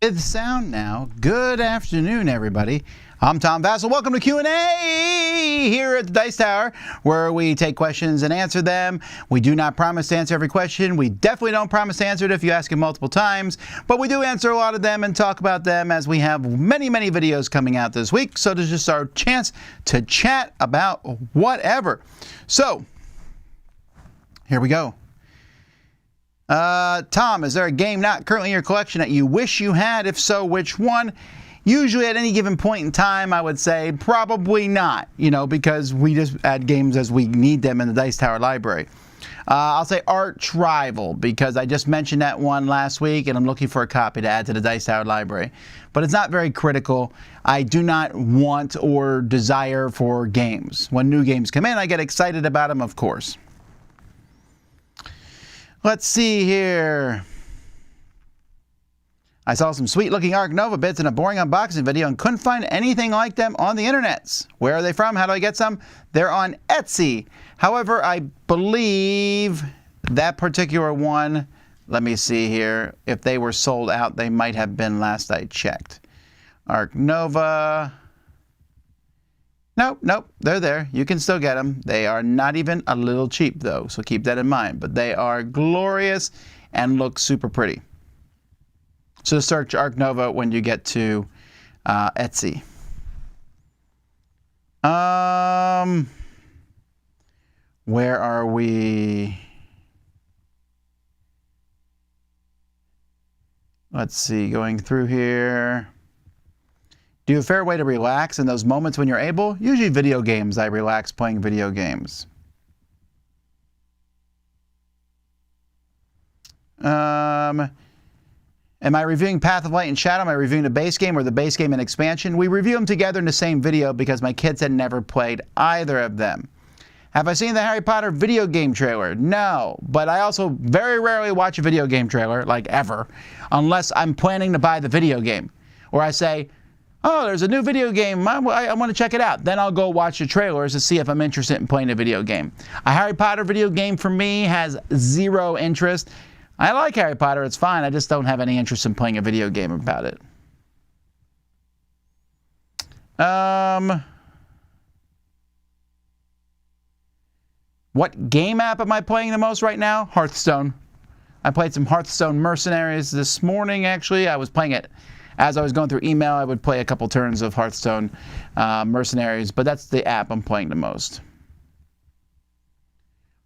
With sound now. Good afternoon, everybody. I'm Tom Vasel. Welcome to Q&A here at the Dice Tower, where we take questions and answer them. We do not promise to answer every question. We definitely don't promise to answer it if you ask it multiple times, but we do answer a lot of them and talk about them as we have many videos coming out this week. So this is just our chance to chat about whatever. So, here we go. Tom, is there a game not currently in your collection that you wish you had? If so, which one? Usually at any given point in time, I would say probably not, because we just add games as we need them in the Dice Tower library. I'll say Arch Rival, because I just mentioned that one last week, and I'm looking for a copy to add to the Dice Tower library. But it's not very critical. I do not want or desire for games. When new games come in, I get excited about them, of course. Let's see here. I saw some sweet looking Arc Nova bits in a boring unboxing video and couldn't find anything like them on the internets. Where are they from? How do I get some? They're on Etsy. However, I believe that particular one, let me see here. If they were sold out, they might have been last I checked. Arc Nova. Nope, they're there. You can still get them. They are not even a little cheap, though, so keep that in mind. But they are glorious and look super pretty. So search Arc Nova when you get to Etsy. Where are we? Let's see, going through here. Do you have a fair way to relax in those moments when you're able? Usually video games. I relax playing video games. Am I reviewing Path of Light and Shadow? Am I reviewing the base game or the base game and expansion? We review them together in the same video because my kids had never played either of them. Have I seen the Harry Potter video game trailer? No, but I also very rarely watch a video game trailer, like ever, unless I'm planning to buy the video game. Or I say, oh, there's a new video game, I want to check it out. Then I'll go watch the trailers to see if I'm interested in playing a video game. A Harry Potter video game for me has zero interest. I like Harry Potter, it's fine. I just don't have any interest in playing a video game about it. What game app am I playing the most right now? Hearthstone. I played some Hearthstone Mercenaries this morning, actually. I was playing it as I was going through email. I would play a couple turns of Hearthstone Mercenaries, but that's the app I'm playing the most.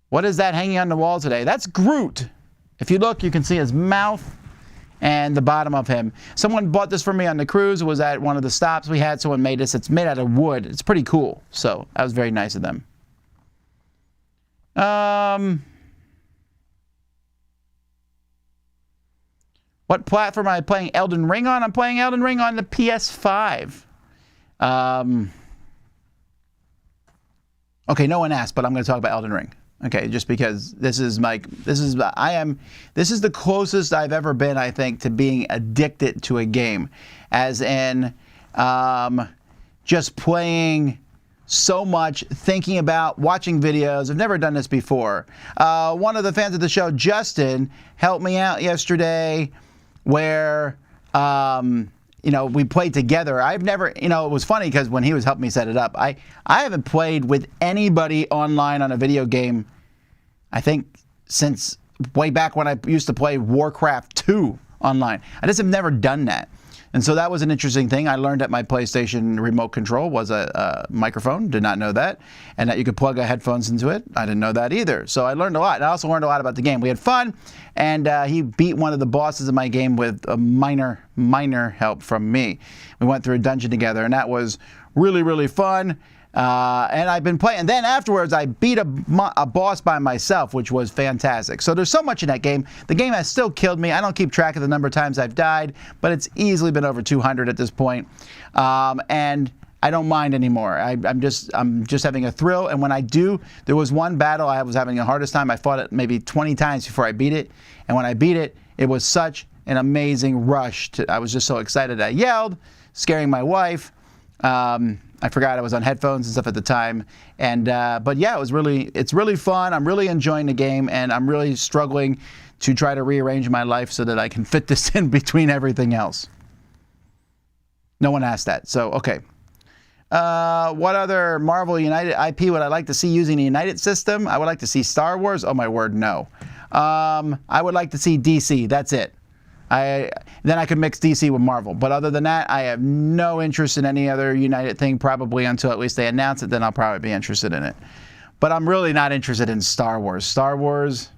What is that hanging on the wall today? That's Groot. If you look, you can see his mouth and the bottom of him. Someone bought this for me on the cruise. It was at one of the stops we had. Someone made this. It's made out of wood. It's pretty cool. So that was very nice of them. What platform am I playing Elden Ring on? I'm playing Elden Ring on the PS5. Okay, no one asked, but I'm going to talk about Elden Ring. Okay, just because this is the closest I've ever been, I think, to being addicted to a game, as in just playing so much, thinking about, watching videos. I've never done this before. One of the fans of the show, Justin, helped me out yesterday where we played together. I've never, it was funny because when he was helping me set it up, I haven't played with anybody online on a video game, I think, since way back when I used to play Warcraft 2 online. I just have never done that. And so that was an interesting thing. I learned that my PlayStation remote control was a microphone. Did not know that. And that you could plug headphones into it. I didn't know that either. So I learned a lot. And I also learned a lot about the game. We had fun. And he beat one of the bosses in my game with a minor help from me. We went through a dungeon together. And that was really fun. And I've been playing. And then afterwards, I beat a boss by myself, which was fantastic. So there's so much in that game. The game has still killed me. I don't keep track of the number of times I've died, but it's easily been over 200 at this point. And I don't mind anymore. I'm just having a thrill. And when I do, there was one battle I was having the hardest time. I fought it maybe 20 times before I beat it. And when I beat it, it was such an amazing rush. I was just so excited. I yelled, scaring my wife. I forgot I was on headphones and stuff at the time, and but yeah, it's really fun. I'm really enjoying the game, and I'm really struggling to try to rearrange my life so that I can fit this in between everything else. No one asked that. So, okay. What other Marvel United IP would I like to see using the United system? I would like to see Star Wars. Oh, my word, no. I would like to see DC. That's it. Then I could mix DC with Marvel. But other than that, I have no interest in any other United thing, probably until at least they announce it. Then I'll probably be interested in it. But I'm really not interested in Star Wars. Star Wars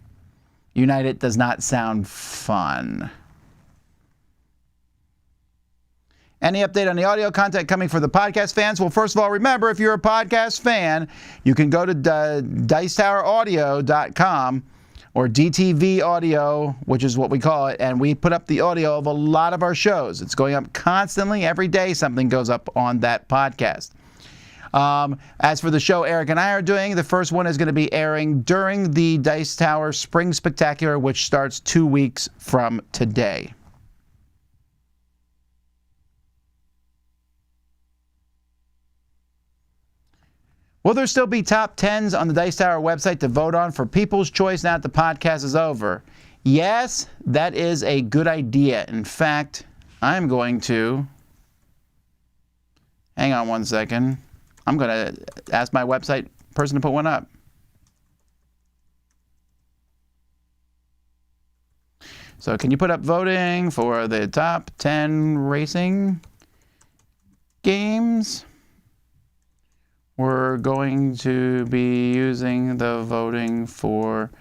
United does not sound fun. Any update on the audio content coming for the podcast fans? Well, first of all, remember, if you're a podcast fan, you can go to dicetoweraudio.com or DTV Audio, which is what we call it, and we put up the audio of a lot of our shows. It's going up constantly. Every day something goes up on that podcast. As for the show Eric and I are doing, the first one is going to be airing during the Dice Tower Spring Spectacular, which starts 2 weeks from today. Will there still be top 10s on the Dice Tower website to vote on for People's Choice now that the podcast is over? Yes, that is a good idea. In fact, I'm going to... Hang on one second. I'm going to ask my website person to put one up. So can you put up voting for the top 10 racing games? We're going to be using the voting for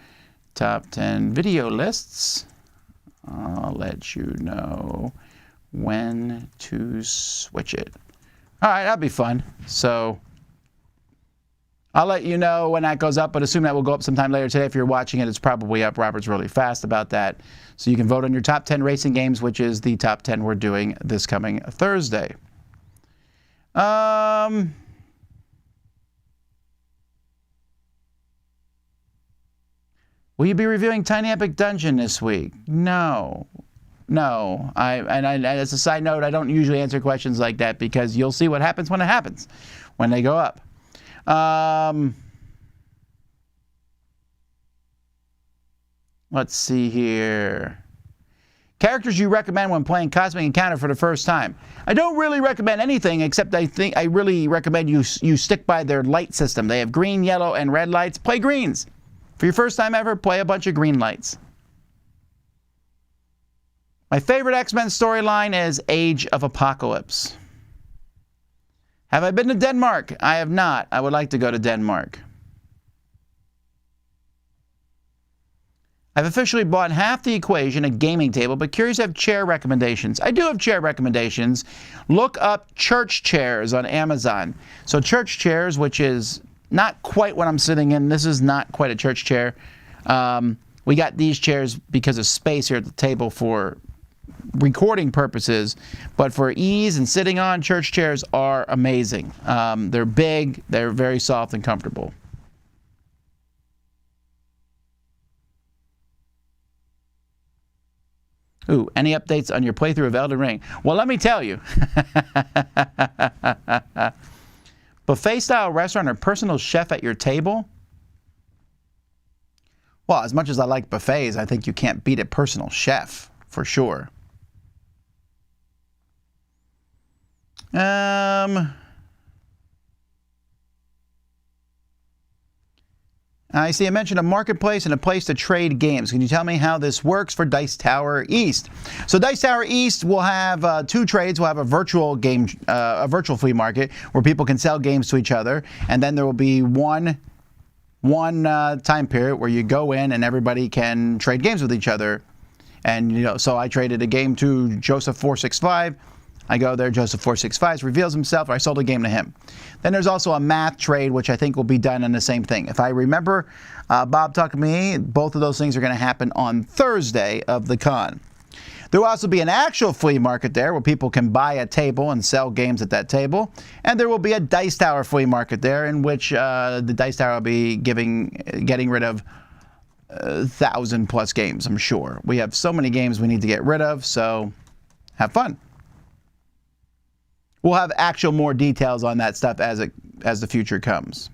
top 10 video lists. I'll let you know when to switch it. All right, that'll be fun. So I'll let you know when that goes up, but assume that will go up sometime later today. If you're watching it, it's probably up. Robert's really fast about that. So you can vote on your top 10 racing games, which is the top 10 we're doing this coming Thursday. Will you be reviewing Tiny Epic Dungeon this week? No. No. As a side note, I don't usually answer questions like that because you'll see what happens when it happens, when they go up. Let's see here. Characters you recommend when playing Cosmic Encounter for the first time. I don't really recommend anything, except I really recommend you stick by their light system. They have green, yellow, and red lights. Play greens. For your first time ever, play a bunch of green lights. My favorite X-Men storyline is Age of Apocalypse. Have I been to Denmark? I have not. I would like to go to Denmark. I've officially bought half the equation, a gaming table, but curious to have chair recommendations. I do have chair recommendations. Look up church chairs on Amazon. So church chairs, which is not quite what I'm sitting in. This is not quite a church chair. We got these chairs because of space here at the table for recording purposes, but for ease and sitting on, church chairs are amazing. They're big, they're very soft and comfortable. Ooh, any updates on your playthrough of Elden Ring? Well, let me tell you. Buffet-style restaurant or personal chef at your table? Well, as much as I like buffets, I think you can't beat a personal chef, for sure. I see I mentioned a marketplace and a place to trade games. Can you tell me how this works for Dice Tower East? So Dice Tower East will have two trades. We'll have a virtual flea market where people can sell games to each other, and then there will be one time period where you go in and everybody can trade games with each other. And so I traded a game to Joseph 465. I go there, Joseph 465 reveals himself, or I sold a game to him. Then there's also a math trade, which I think will be done in the same thing. If I remember Bob talking to me, both of those things are going to happen on Thursday of the con. There will also be an actual flea market there where people can buy a table and sell games at that table. And there will be a Dice Tower flea market there in which the Dice Tower will be getting rid of 1,000+ games, I'm sure. We have so many games we need to get rid of, so have fun. We'll have actual more details on that stuff as the future comes.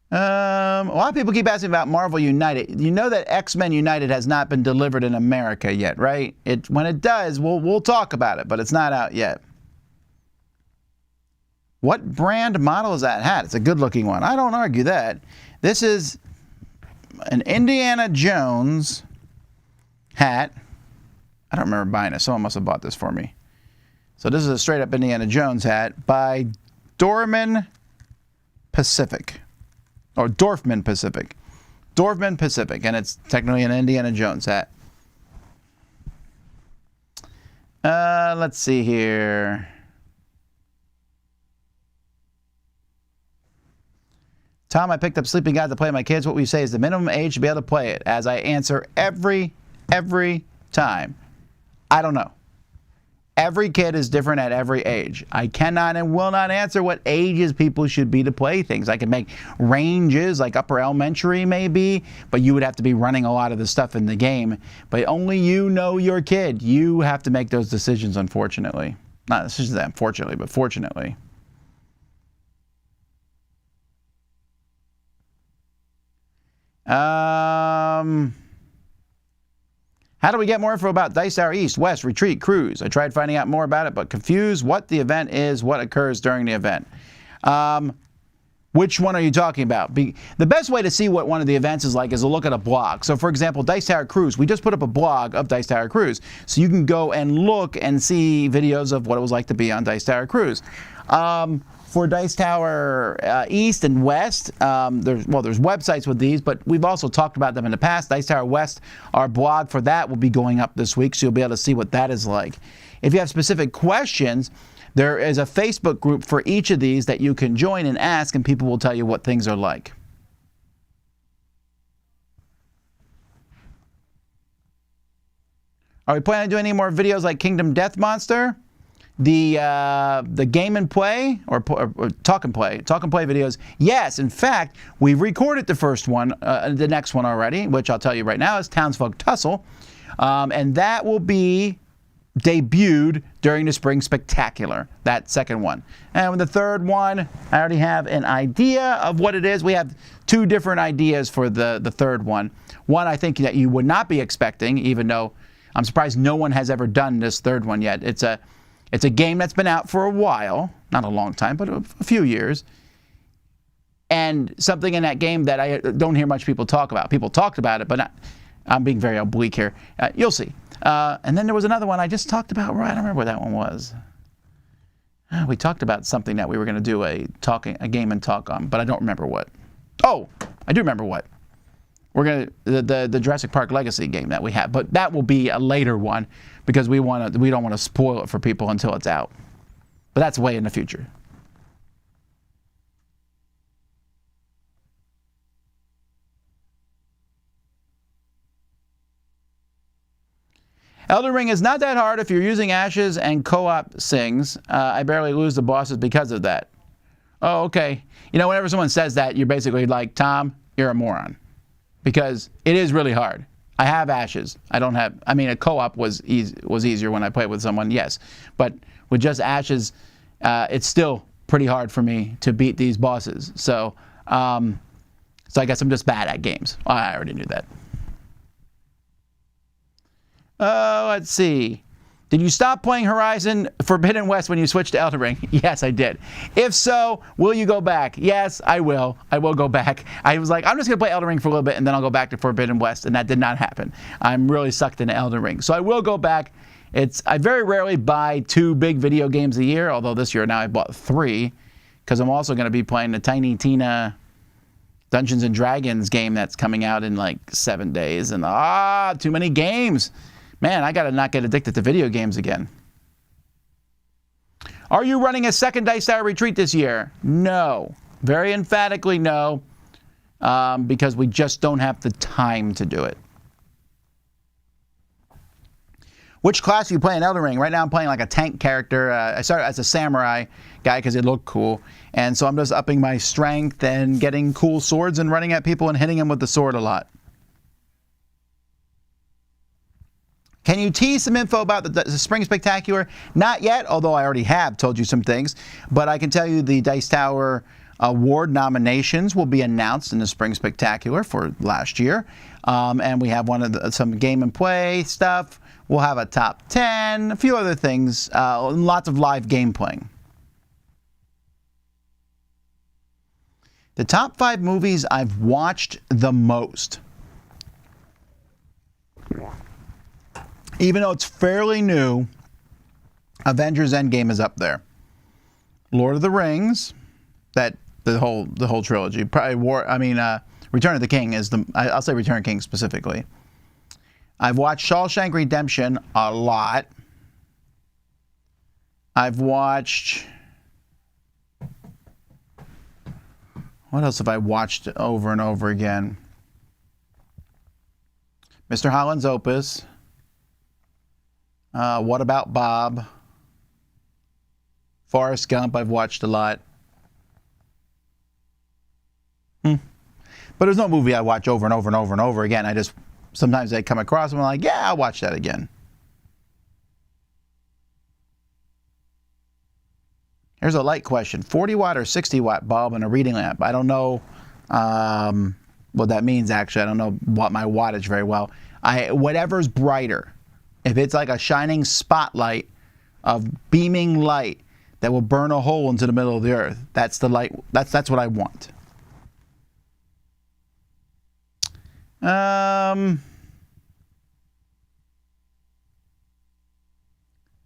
A lot of people keep asking about Marvel United. You know that X-Men United has not been delivered in America yet, right? When it does, we'll talk about it, but it's not out yet. What brand model is that hat? It's a good-looking one. I don't argue that. This is an Indiana Jones hat. I don't remember buying it. Someone must have bought this for me. So this is a straight-up Indiana Jones hat by Dorman Pacific. Or Dorfman Pacific. Dorfman Pacific. And it's technically an Indiana Jones hat. Let's see here. Tom, I picked up Sleeping God to play with my kids. What will you say is the minimum age to be able to play it? As I answer every time. I don't know. Every kid is different at every age. I cannot and will not answer what ages people should be to play things. I can make ranges, like upper elementary maybe, but you would have to be running a lot of the stuff in the game. But only you know your kid. You have to make those decisions, unfortunately. Not necessarily unfortunately, but fortunately. How do we get more info about Dice Tower East, West, Retreat, Cruise? I tried finding out more about it, but confused what the event is, what occurs during the event. Which one are you talking about? The best way to see what one of the events is like is to look at a blog. So, for example, Dice Tower Cruise. We just put up a blog of Dice Tower Cruise. So you can go and look and see videos of what it was like to be on Dice Tower Cruise. For Dice Tower East and West, there's websites with these, but we've also talked about them in the past. Dice Tower West, our blog for that will be going up this week, so you'll be able to see what that is like. If you have specific questions, there is a Facebook group for each of these that you can join and ask, and people will tell you what things are like. Are we planning on doing any more videos like Kingdom Death Monster? The game and play or talk and play videos. Yes, in fact, we've recorded the first one, the next one already, which I'll tell you right now is Townsfolk Tussle, and that will be debuted during the Spring Spectacular, that second one. And with the third one, I already have an idea of what it is. We have two different ideas for the third one. One I think that you would not be expecting, even though I'm surprised no one has ever done this third one yet. It's a game that's been out for a while, not a long time, but a few years. And something in that game that I don't hear much people talk about. People talked about it, but I'm being very oblique here. You'll see. And then there was another one I just talked about. I don't remember what that one was. We talked about something that we were going to do a game and talk on, but I don't remember what. Oh, I do remember what. We're going to the Jurassic Park Legacy game that we have, but that will be a later one because we don't want to spoil it for people until it's out. But that's way in the future. Elden Ring is not that hard if you're using ashes and co-op sings. I barely lose the bosses because of that. Oh, okay. You know, whenever someone says that, you're basically like, Tom, you're a moron. Because it is really hard. I have ashes. I don't have, I mean, a co-op was easier when I played with someone, yes. But with just ashes, it's still pretty hard for me to beat these bosses. So I guess I'm just bad at games. I already knew that. Let's see. Did you stop playing Horizon Forbidden West when you switched to Elden Ring? Yes, I did. If so, will you go back? Yes, I will. I will go back. I was like, I'm just going to play Elden Ring for a little bit, and then I'll go back to Forbidden West, and that did not happen. I'm really sucked into Elden Ring. So I will go back. I very rarely buy 2 big video games a year, although this year now I bought 3, because I'm also going to be playing the Tiny Tina Dungeons & Dragons game that's coming out in like 7 days. And too many games. Man, I got to not get addicted to video games again. Are you running a second Dice Tower retreat this year? No. Very emphatically no. Because we just don't have the time to do it. Which class are you playing in Elden Ring? Right now I'm playing like a tank character. I started as a samurai guy because it looked cool. And so I'm just upping my strength and getting cool swords and running at people and hitting them with the sword a lot. Can you tease some info about the Spring Spectacular? Not yet, although I already have told you some things. But I can tell you the Dice Tower Award nominations will be announced in the Spring Spectacular for last year. And we have some game and play stuff. We'll have a top 10, a few other things, lots of live game playing. The top 5 movies I've watched the most. Even though it's fairly new, Avengers Endgame is up there. Lord of the Rings, the whole trilogy. Probably Return of the King is I'll say Return of the King specifically. I've watched Shawshank Redemption a lot. I've watched... What else have I watched over and over again? Mr. Holland's Opus. What About Bob? Forrest Gump I've watched a lot. But there's no movie I watch over and over and over and over again. Sometimes I come across them and I'm like, yeah, I'll watch that again. Here's a light question. 40 watt or 60 watt bulb and a reading lamp. I don't know what that means actually. I don't know my wattage very well. Whatever's brighter. If it's like a shining spotlight of beaming light that will burn a hole into the middle of the earth, that's the light. That's what I want.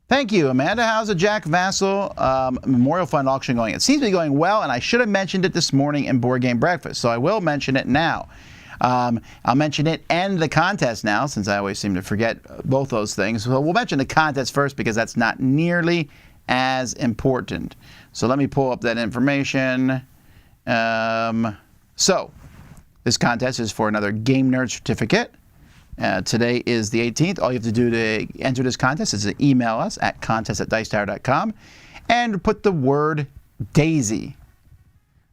Thank you, Amanda. How's the Jack Vasel Memorial Fund auction going? It seems to be going well, and I should have mentioned it this morning in Board Game Breakfast, so I will mention it now. I'll mention it and the contest now, since I always seem to forget both those things. So we'll mention the contest first because that's not nearly as important. So let me pull up that information. So this contest is for another Game Nerd certificate. Today is the 18th. All you have to do to enter this contest is to email us at contest@dicetower.com and put the word Daisy.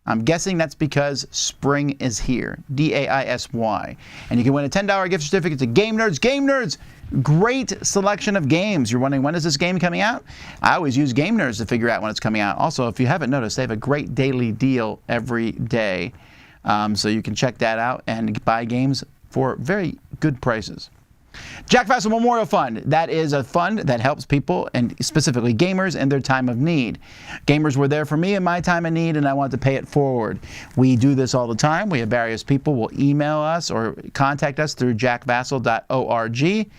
I'm guessing that's because spring is here. DAISY. And you can win a $10 gift certificate to Game Nerds. Game Nerds, great selection of games. You're wondering, when is this game coming out? I always use Game Nerds to figure out when it's coming out. Also, if you haven't noticed, they have a great daily deal every day. So you can check that out and buy games for very good prices. Jack Vasel Memorial Fund. That is a fund that helps people, and specifically gamers, in their time of need. Gamers were there for me in my time of need, and I want to pay it forward. We do this all the time. We have various people will email us or contact us through jackvasel.org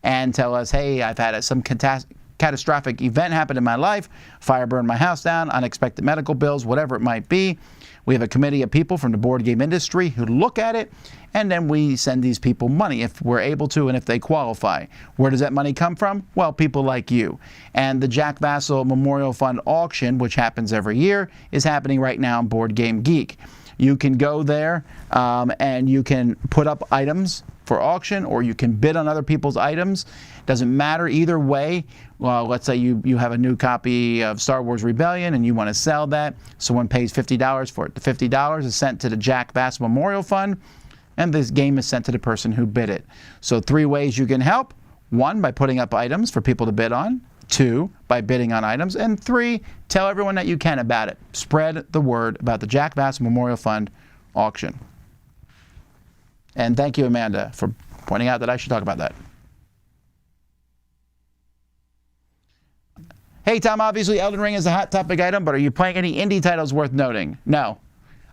and tell us, hey, I've had some catastrophic event happen in my life, fire burned my house down, unexpected medical bills, whatever it might be. We have a committee of people from the board game industry who look at it, and then we send these people money if we're able to and if they qualify. Where does that money come from? Well, people like you. And the Jack Vasel Memorial Fund auction, which happens every year, is happening right now on Board Game Geek. You can go there and you can put up items for auction, or you can bid on other people's items. Doesn't matter either way. Well, let's say you have a new copy of Star Wars Rebellion and you want to sell that. Someone pays $50 for it. The $50 is sent to the Jack Vasel Memorial Fund, and this game is sent to the person who bid it. So 3 ways you can help. 1, by putting up items for people to bid on. 2, by bidding on items. And 3, tell everyone that you can about it. Spread the word about the Jack Vasel Memorial Fund auction. And thank you, Amanda, for pointing out that I should talk about that. Hey, Tom, obviously Elden Ring is a hot topic item, but are you playing any indie titles worth noting? No.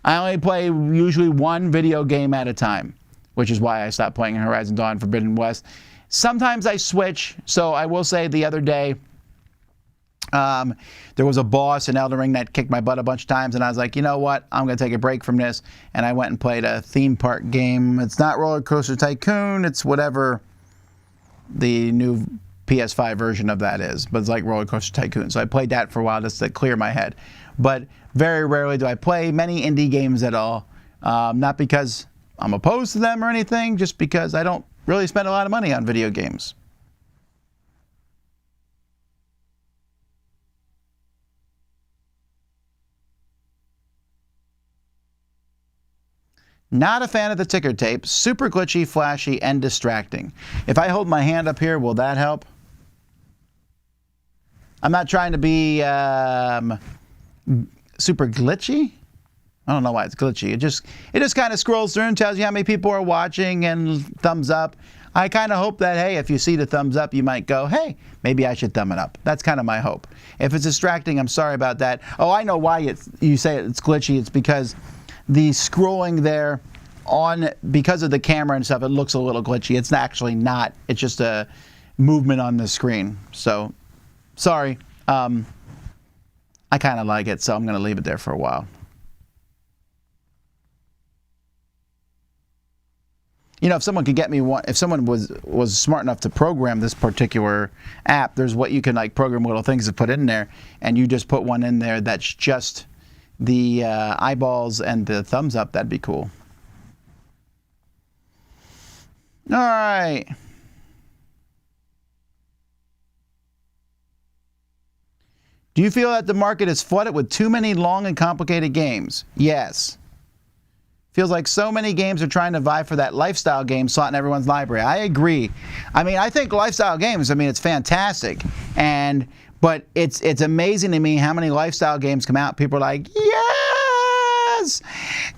I only play usually 1 video game at a time, which is why I stopped playing Horizon Dawn Forbidden West. Sometimes I switch, so I will say the other day, there was a boss in Elden Ring that kicked my butt a bunch of times, and I was like, you know what, I'm going to take a break from this, and I went and played a theme park game. It's not Roller Coaster Tycoon, it's whatever the new PS5 version of that is, but it's like Roller Coaster Tycoon. So I played that for a while just to clear my head. But very rarely do I play many indie games at all, not because I'm opposed to them or anything, just because I don't really spend a lot of money on video games. Not a fan of the ticker tape. Super glitchy, flashy, and distracting. If I hold my hand up here, will that help? I'm not trying to be super glitchy. I don't know why it's glitchy. It just kind of scrolls through and tells you how many people are watching and thumbs up. I kind of hope that, hey, if you see the thumbs up, you might go, hey, maybe I should thumb it up. That's kind of my hope. If it's distracting, I'm sorry about that. Oh, I know why you say it's glitchy. It's because the scrolling there because of the camera and stuff, it looks a little glitchy. It's actually not. It's just a movement on the screen. So, sorry. I kind of like it, so I'm going to leave it there for a while. You know, if someone could get me one, if someone was smart enough to program this particular app, there's what you can like program little things to put in there, and you just put one in there that's just the eyeballs and the thumbs up. That'd be cool. All right. Do you feel that the market is flooded with too many long and complicated games? Yes. Feels like so many games are trying to vie for that lifestyle game slot in everyone's library. I agree. I mean, I think lifestyle games, I mean, it's fantastic. But it's amazing to me how many lifestyle games come out. People are like, yes!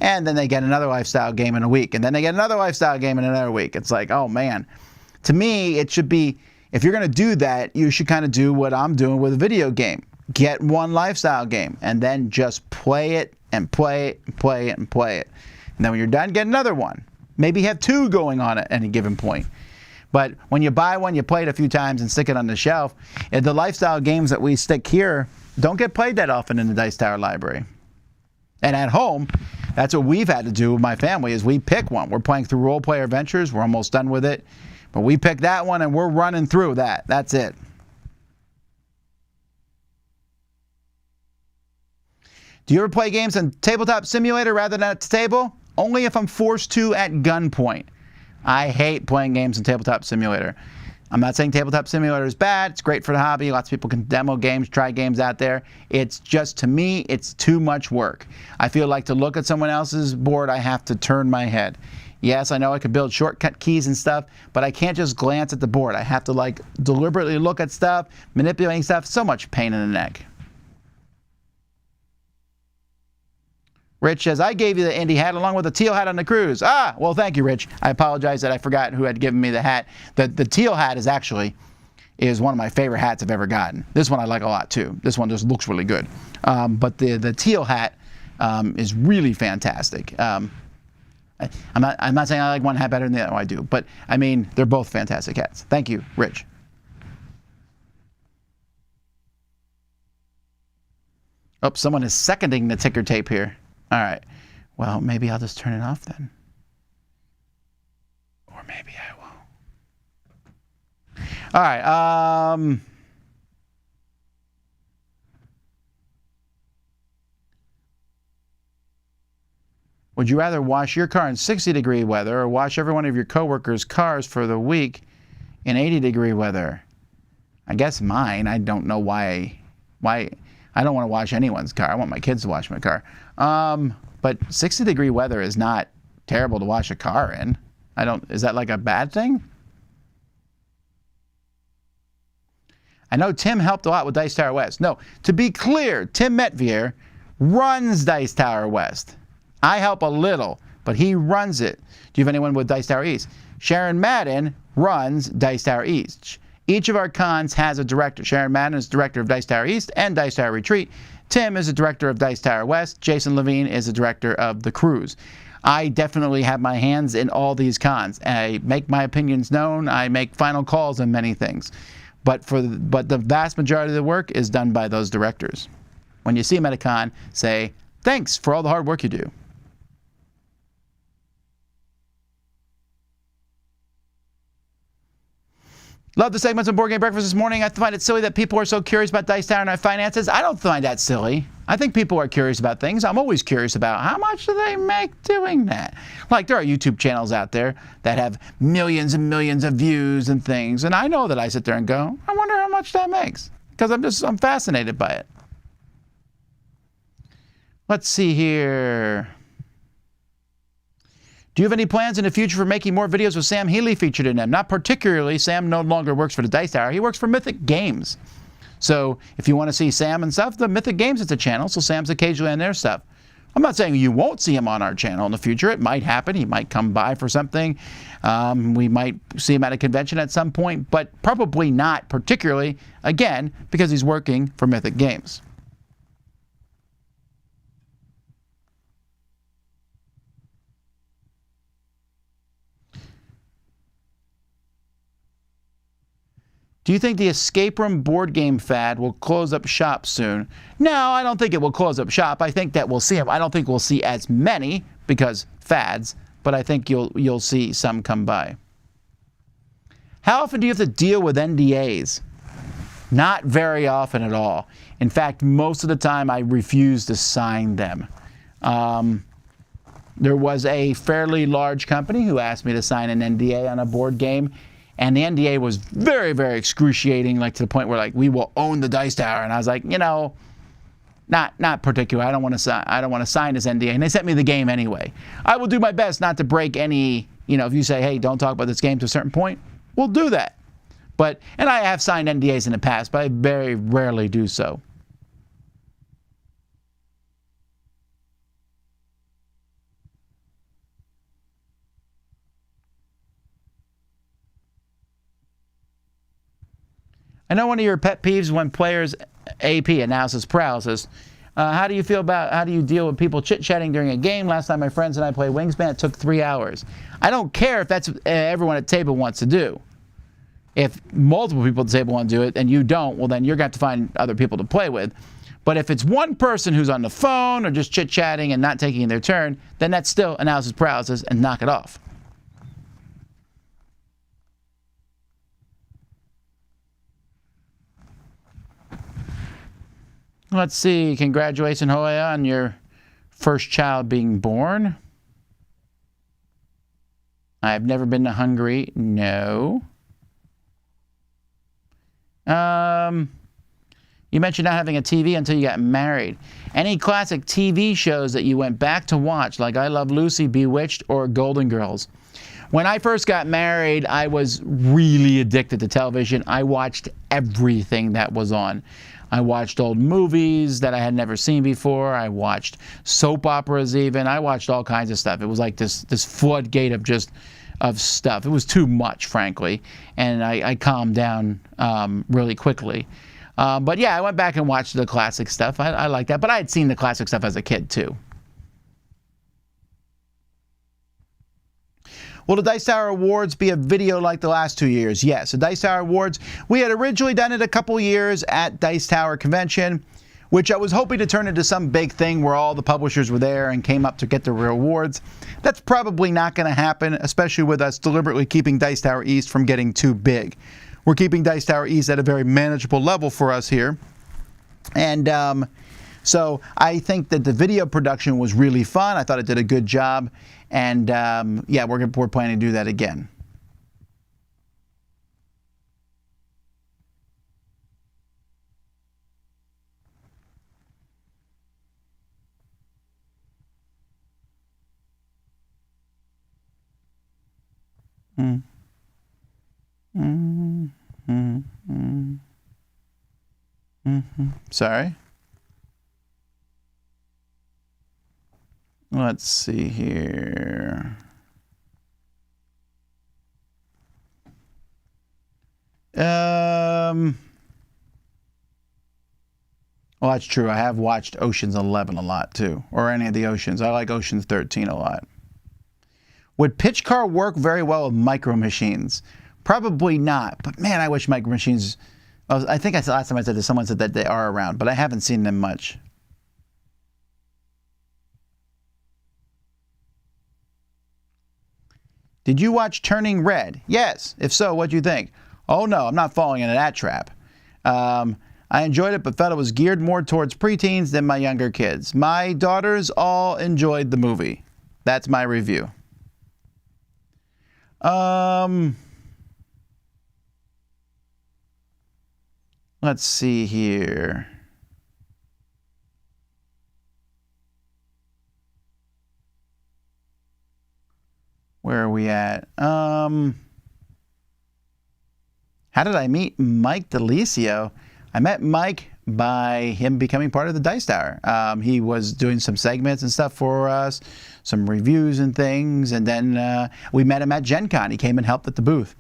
And then they get another lifestyle game in a week. And then they get another lifestyle game in another week. It's like, oh, man. To me, it should be, if you're going to do that, you should kind of do what I'm doing with a video game. Get one lifestyle game and then just play it and play it and play it and play it. And then when you're done, get another one. Maybe have two going on at any given point. But when you buy one, you play it a few times and stick it on the shelf. And the lifestyle games that we stick here don't get played that often in the Dice Tower library. And at home, that's what we've had to do with my family is we pick one. We're playing through Role Player Adventures. We're almost done with it. But we pick that one and we're running through that. That's it. Do you ever play games on Tabletop Simulator rather than at the table? Only if I'm forced to at gunpoint. I hate playing games in Tabletop Simulator. I'm not saying Tabletop Simulator is bad. It's great for the hobby. Lots of people can demo games, try games out there. It's just, to me, it's too much work. I feel like to look at someone else's board, I have to turn my head. Yes, I know I could build shortcut keys and stuff, but I can't just glance at the board. I have to like deliberately look at stuff, manipulating stuff. So much pain in the neck. Rich says, I gave you the Indy hat along with the teal hat on the cruise. Ah, well, thank you, Rich. I apologize that I forgot who had given me the hat. The teal hat is one of my favorite hats I've ever gotten. This one I like a lot, too. This one just looks really good. But the teal hat is really fantastic. I'm not saying I like one hat better than the other. I do. But, I mean, they're both fantastic hats. Thank you, Rich. Oh, someone is seconding the ticker tape here. All right. Well, maybe I'll just turn it off then. Or maybe I won't. All right. Would you rather wash your car in 60-degree weather or wash every one of your coworkers' cars for the week in 80-degree weather? I guess mine. I don't know why I don't want to wash anyone's car. I want my kids to wash my car. But 60-degree weather is not terrible to wash a car in. Is that like a bad thing? I know Tim helped a lot with Dice Tower West. No, to be clear, Tim Metvier runs Dice Tower West. I help a little, but he runs it. Do you have anyone with Dice Tower East? Sharon Madden runs Dice Tower East. Each of our cons has a director. Sharon Madden is director of Dice Tower East and Dice Tower Retreat. Tim is the director of Dice Tower West. Jason Levine is the director of The Cruise. I definitely have my hands in all these cons. I make my opinions known. I make final calls on many things. But the vast majority of the work is done by those directors. When you see them at a con, say, thanks for all the hard work you do. Love the segments on Board Game Breakfast this morning. I find it silly that people are so curious about Dice Tower and our finances. I don't find that silly. I think people are curious about things. I'm always curious about how much do they make doing that. Like there are YouTube channels out there that have millions and millions of views and things. And I know that I sit there and go, I wonder how much that makes. Because I'm fascinated by it. Let's see here. Do you have any plans in the future for making more videos with Sam Healy featured in them? Not particularly. Sam no longer works for the Dice Tower. He works for Mythic Games. So if you want to see Sam and stuff, the Mythic Games is a channel, so Sam's occasionally on their stuff. I'm not saying you won't see him on our channel in the future. It might happen. He might come by for something. We might see him at a convention at some point, but probably not particularly, again, because he's working for Mythic Games. Do you think the escape room board game fad will close up shop soon? No, I don't think it will close up shop. I think that we'll see them. I don't think we'll see as many because fads, but I think you'll see some come by. How often do you have to deal with NDAs? Not very often at all. In fact, most of the time I refuse to sign them. There was a fairly large company who asked me to sign an NDA on a board game. And the NDA was very, very excruciating, like to the point where like we will own the dice tower. And I was like, you know, not particular. I don't want to sign this NDA. And they sent me the game anyway. I will do my best not to break any. You know, if you say, hey, don't talk about this game to a certain point, we'll do that. And I have signed NDAs in the past, but I very rarely do so. I know one of your pet peeves when players AP, analysis paralysis. How do you deal with people chit-chatting during a game? Last time my friends and I played Wingspan, it took 3 hours. I don't care if that's everyone at the table wants to do. If multiple people at the table want to do it and you don't, well then you're going to have to find other people to play with. But if it's one person who's on the phone or just chit-chatting and not taking their turn, then that's still analysis paralysis and knock it off. Let's see. Congratulations, Hoya, on your first child being born. I've never been to Hungary. No. You mentioned not having a TV until you got married. Any classic TV shows that you went back to watch, like I Love Lucy, Bewitched, or Golden Girls? When I first got married, I was really addicted to television. I watched everything that was on. I watched old movies that I had never seen before. I watched soap operas even. I watched all kinds of stuff. It was like this floodgate of stuff. It was too much, frankly, and I calmed down really quickly. But yeah, I went back and watched the classic stuff. I like that, but I had seen the classic stuff as a kid too. Will the Dice Tower Awards be a video like the last 2 years? Yes, the Dice Tower Awards, we had originally done it a couple years at Dice Tower Convention, which I was hoping to turn into some big thing where all the publishers were there and came up to get the real awards. That's probably not going to happen, especially with us deliberately keeping Dice Tower East from getting too big. We're keeping Dice Tower East at a very manageable level for us here. And so I think that the video production was really fun. I thought it did a good job. And yeah, we're planning to do that again. Sorry. Let's see here. Well, that's true. I have watched Ocean's 11 a lot too, or any of the Oceans. I like Ocean's 13 a lot. Would pitch car work very well with micro machines? Probably not. But man, I wish micro machines. I think I said last time I said this, someone said that they are around, but I haven't seen them much. Did you watch Turning Red? Yes. If so, what do you think? Oh no, I'm not falling into that trap. I enjoyed it, but felt it was geared more towards preteens than my younger kids. My daughters all enjoyed the movie. That's my review. Let's see here. Where are we at? How did I meet Mike DeLisio? I met Mike by him becoming part of the Dice Tower. He was doing some segments and stuff for us, some reviews and things, and then we met him at Gen Con. He came and helped at the booth.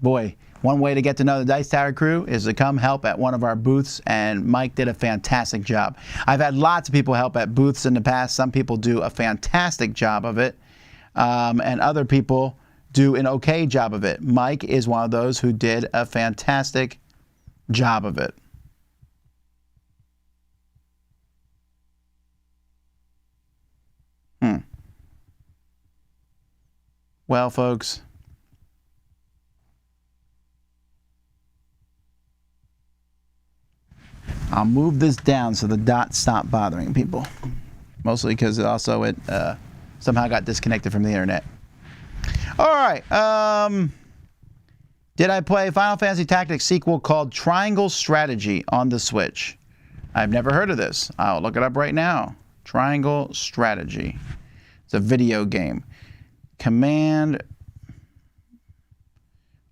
Boy, one way to get to know the Dice Tower crew is to come help at one of our booths, and Mike did a fantastic job. I've had lots of people help at booths in the past. Some people do a fantastic job of it, and other people do an okay job of it. Mike is one of those who did a fantastic job of it. Well, folks, I'll move this down so the dots stop bothering people. Mostly because it somehow got disconnected from the internet. All right. Did I play Final Fantasy Tactics sequel called Triangle Strategy on the Switch? I've never heard of this. I'll look it up right now. Triangle Strategy. It's a video game. Command.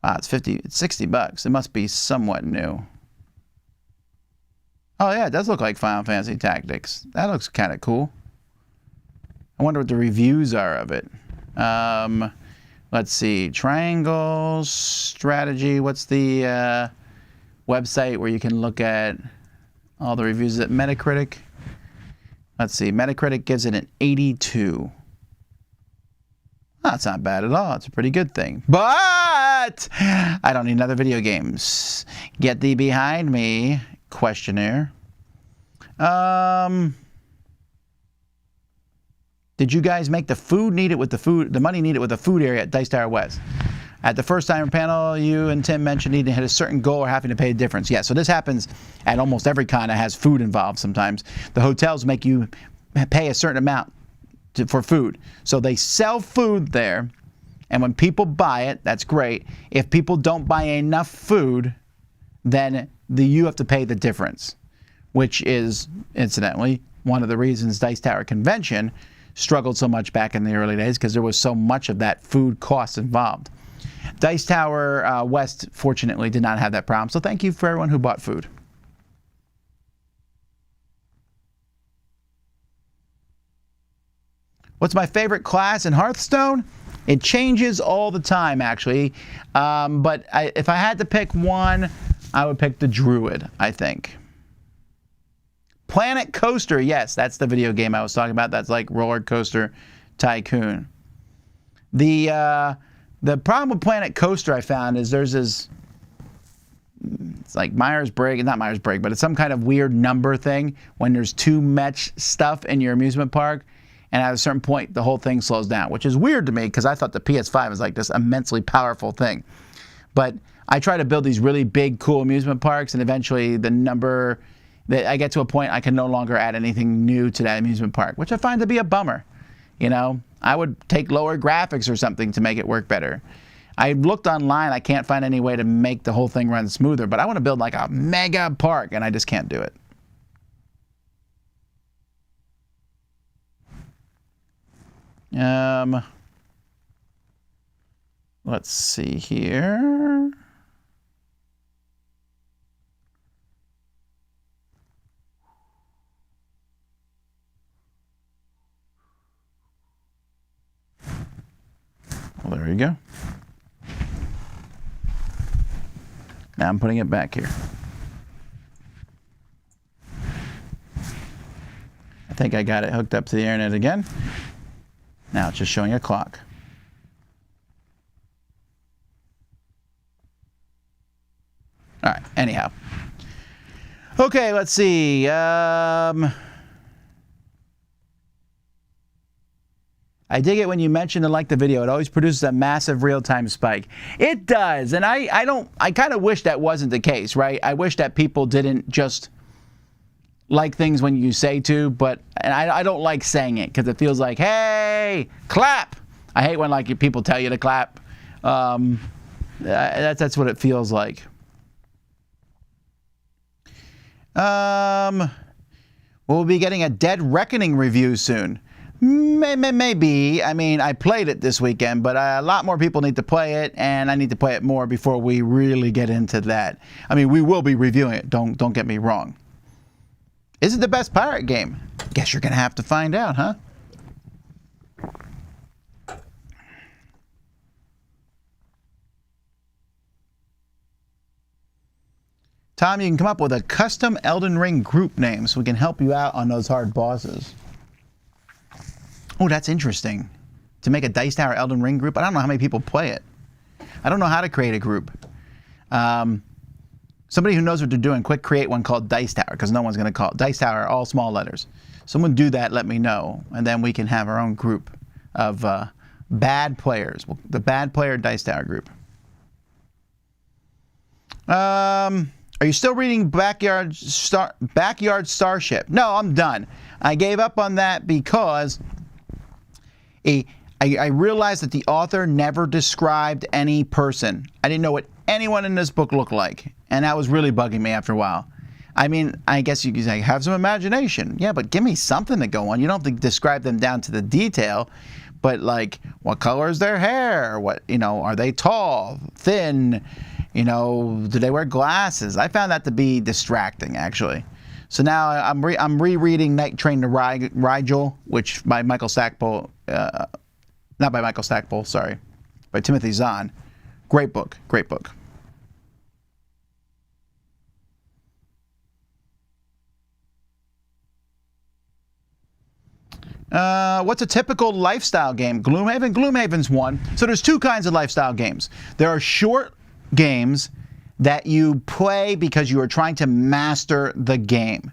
Wow, it's $60. It must be somewhat new. Oh yeah, it does look like Final Fantasy Tactics. That looks kind of cool. I wonder what the reviews are of it. Let's see. Triangle Strategy. What's the website where you can look at all the reviews at Metacritic? Let's see. Metacritic gives it an 82. That's not bad at all. It's a pretty good thing. But I don't need another video games. Get thee behind me. Questionnaire. Did you guys make the food needed with the money needed with the food area at Dice Tower West? At the first time panel, you and Tim mentioned needing to hit a certain goal or having to pay a difference. Yeah, so this happens at almost every con that has food involved sometimes. The hotels make you pay a certain amount for food. So they sell food there, and when people buy it, that's great. If people don't buy enough food, then you have to pay the difference, which is, incidentally, one of the reasons Dice Tower Convention struggled so much back in the early days, because there was so much of that food cost involved. Dice Tower West, fortunately, did not have that problem, so thank you for everyone who bought food. What's my favorite class in Hearthstone? It changes all the time, actually. But if I had to pick one, I would pick the Druid, I think. Planet Coaster, yes, that's the video game I was talking about. That's like Roller Coaster Tycoon. The problem with Planet Coaster I found is there's this, it's like Myers-Briggs, not Myers-Briggs, but it's some kind of weird number thing when there's too much stuff in your amusement park. And at a certain point, the whole thing slows down, which is weird to me because I thought the PS5 was like this immensely powerful thing. But I try to build these really big, cool amusement parks, and eventually the number that I get to a point I can no longer add anything new to that amusement park, which I find to be a bummer. You know, I would take lower graphics or something to make it work better. I looked online, I can't find any way to make the whole thing run smoother, but I want to build like a mega park, and I just can't do it. Let's see here. Well, there you go. Now I'm putting it back here. I think I got it hooked up to the internet again. Now it's just showing a clock. All right, anyhow. Okay, let's see. I dig it when you mention and like the video. It always produces a massive real-time spike. It does, and I kind of wish that wasn't the case, right? I wish that people didn't just like things when you say to, but I don't like saying it because it feels like, hey, clap. I hate when like people tell you to clap. That's what it feels like. We'll be getting a Dead Reckoning review soon. Maybe. I mean, I played it this weekend, but a lot more people need to play it, and I need to play it more before we really get into that. I mean, we will be reviewing it. Don't get me wrong. Is it the best pirate game? Guess you're going to have to find out, huh? Tom, you can come up with a custom Elden Ring group name so we can help you out on those hard bosses. Oh, that's interesting. To make a Dice Tower Elden Ring group, I don't know how many people play it. I don't know how to create a group. Somebody who knows what they're doing, quick create one called Dice Tower, because no one's going to call it. Dice Tower, all small letters. Someone do that, let me know, and then we can have our own group of bad players. The Bad Player Dice Tower group. Are you still reading Backyard Starship? No, I'm done. I gave up on that because I realized that the author never described any person. I didn't know what anyone in this book looked like, and that was really bugging me after a while. I mean, I guess you could say, have some imagination. Yeah, but give me something to go on. You don't have to describe them down to the detail, but like, what color is their hair? What, are they tall, thin? Do they wear glasses? I found that to be distracting, actually. So now I'm rereading Night Train to Rigel, which by Michael Stackpole, not by Michael Stackpole, sorry, by Timothy Zahn. Great book, great book. What's a typical lifestyle game? Gloomhaven? Gloomhaven's one. So there's two kinds of lifestyle games. There are short games that you play because you are trying to master the game.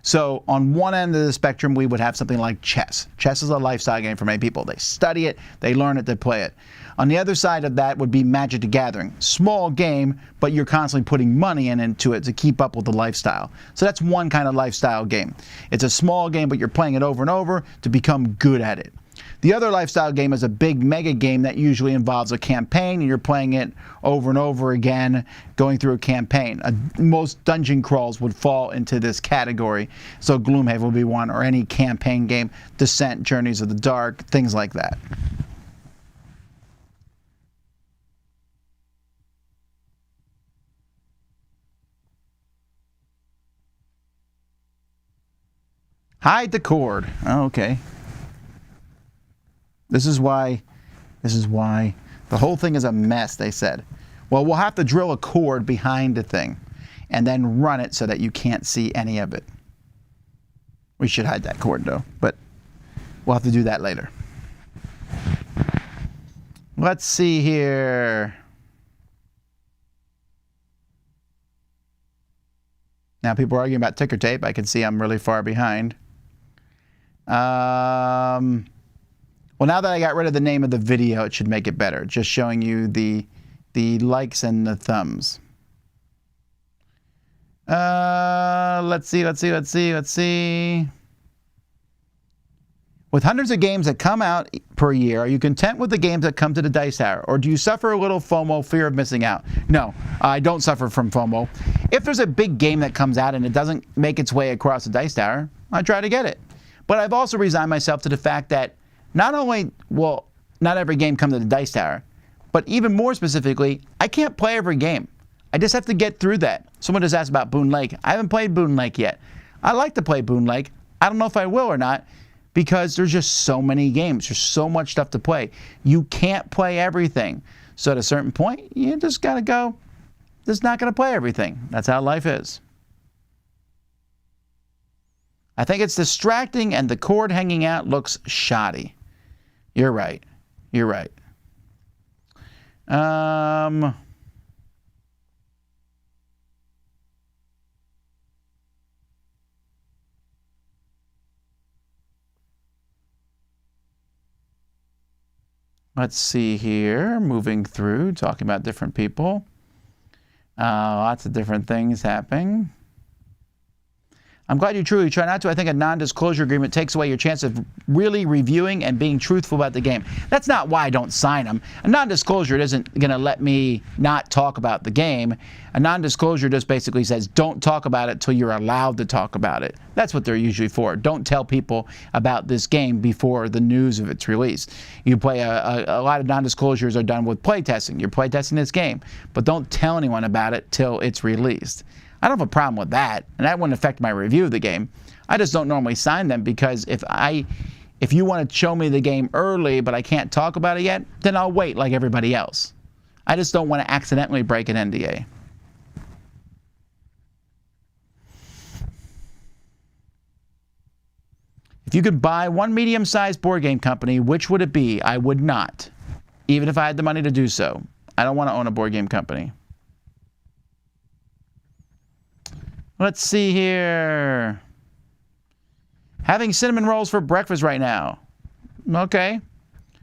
So on one end of the spectrum, we would have something like chess. Chess is a lifestyle game for many people. They study it, they learn it, they play it. On the other side of that would be Magic the Gathering. Small game, but you're constantly putting money into it to keep up with the lifestyle. So that's one kind of lifestyle game. It's a small game, but you're playing it over and over to become good at it. The other lifestyle game is a big mega game that usually involves a campaign, and you're playing it over and over again, going through a campaign. Most dungeon crawls would fall into this category, so Gloomhaven would be one, or any campaign game, Descent, Journeys of the Dark, things like that. Hide the cord. Oh, okay. This is why the whole thing is a mess, they said. Well, we'll have to drill a cord behind the thing and then run it so that you can't see any of it. We should hide that cord, though, but we'll have to do that later. Let's see here. Now people are arguing about ticker tape. I can see I'm really far behind. Well, now that I got rid of the name of the video, it should make it better. Just showing you the likes and the thumbs. Let's see. With hundreds of games that come out per year, are you content with the games that come to the Dice Tower? Or do you suffer a little FOMO, fear of missing out? No, I don't suffer from FOMO. If there's a big game that comes out and it doesn't make its way across the Dice Tower, I try to get it. But I've also resigned myself to the fact that not only will not every game come to the Dice Tower, but even more specifically, I can't play every game. I just have to get through that. Someone just asked about Boone Lake. I haven't played Boone Lake yet. I like to play Boone Lake. I don't know if I will or not because there's just so many games. There's so much stuff to play. You can't play everything. So at a certain point, you just got to go, just not going to play everything. That's how life is. I think it's distracting and the cord hanging out looks shoddy. You're right. You're right. Let's see here. Moving through, talking about different people. Lots of different things happening. I'm glad you truly try not to. I think a non-disclosure agreement takes away your chance of really reviewing and being truthful about the game. That's not why I don't sign them. A non-disclosure isn't going to let me not talk about the game. A non-disclosure just basically says don't talk about it till you're allowed to talk about it. That's what they're usually for. Don't tell people about this game before the news of its release. You play a lot of non-disclosures are done with playtesting. You're playtesting this game, but don't tell anyone about it till it's released. I don't have a problem with that, and that wouldn't affect my review of the game. I just don't normally sign them because if you want to show me the game early but I can't talk about it yet, then I'll wait like everybody else. I just don't want to accidentally break an NDA. If you could buy one medium-sized board game company, which would it be? I would not, even if I had the money to do so. I don't want to own a board game company. Let's see here. Having cinnamon rolls for breakfast right now. Okay.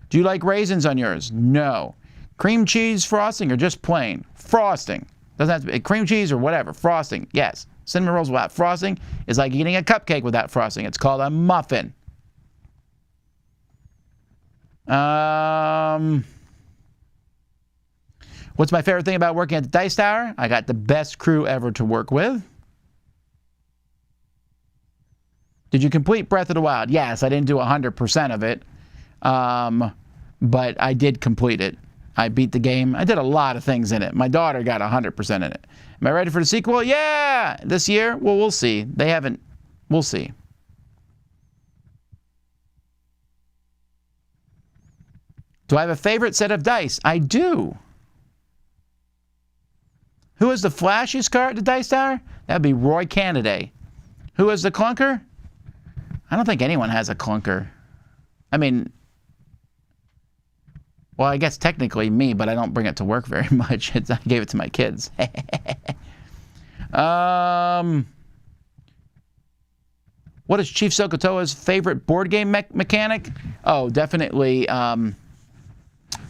Do you like raisins on yours? No. Cream cheese frosting or just plain? Frosting. Doesn't have to be cream cheese or whatever. Frosting. Yes. Cinnamon rolls without frosting is like eating a cupcake without frosting. It's called a muffin. What's my favorite thing about working at the Dice Tower? I got the best crew ever to work with. Did you complete Breath of the Wild? Yes, I didn't do 100% of it, but I did complete it. I beat the game. I did a lot of things in it. My daughter got 100% in it. Am I ready for the sequel? Yeah! This year? Well, we'll see. They haven't. We'll see. Do I have a favorite set of dice? I do. Who is the flashiest card at the Dice Tower? That would be Roy Cannaday. Who is the clunker? I don't think anyone has a clunker. I mean, well, I guess technically me, but I don't bring it to work very much. I gave it to my kids. What is Chief Sokotoa's favorite board game mechanic? Oh, definitely Harold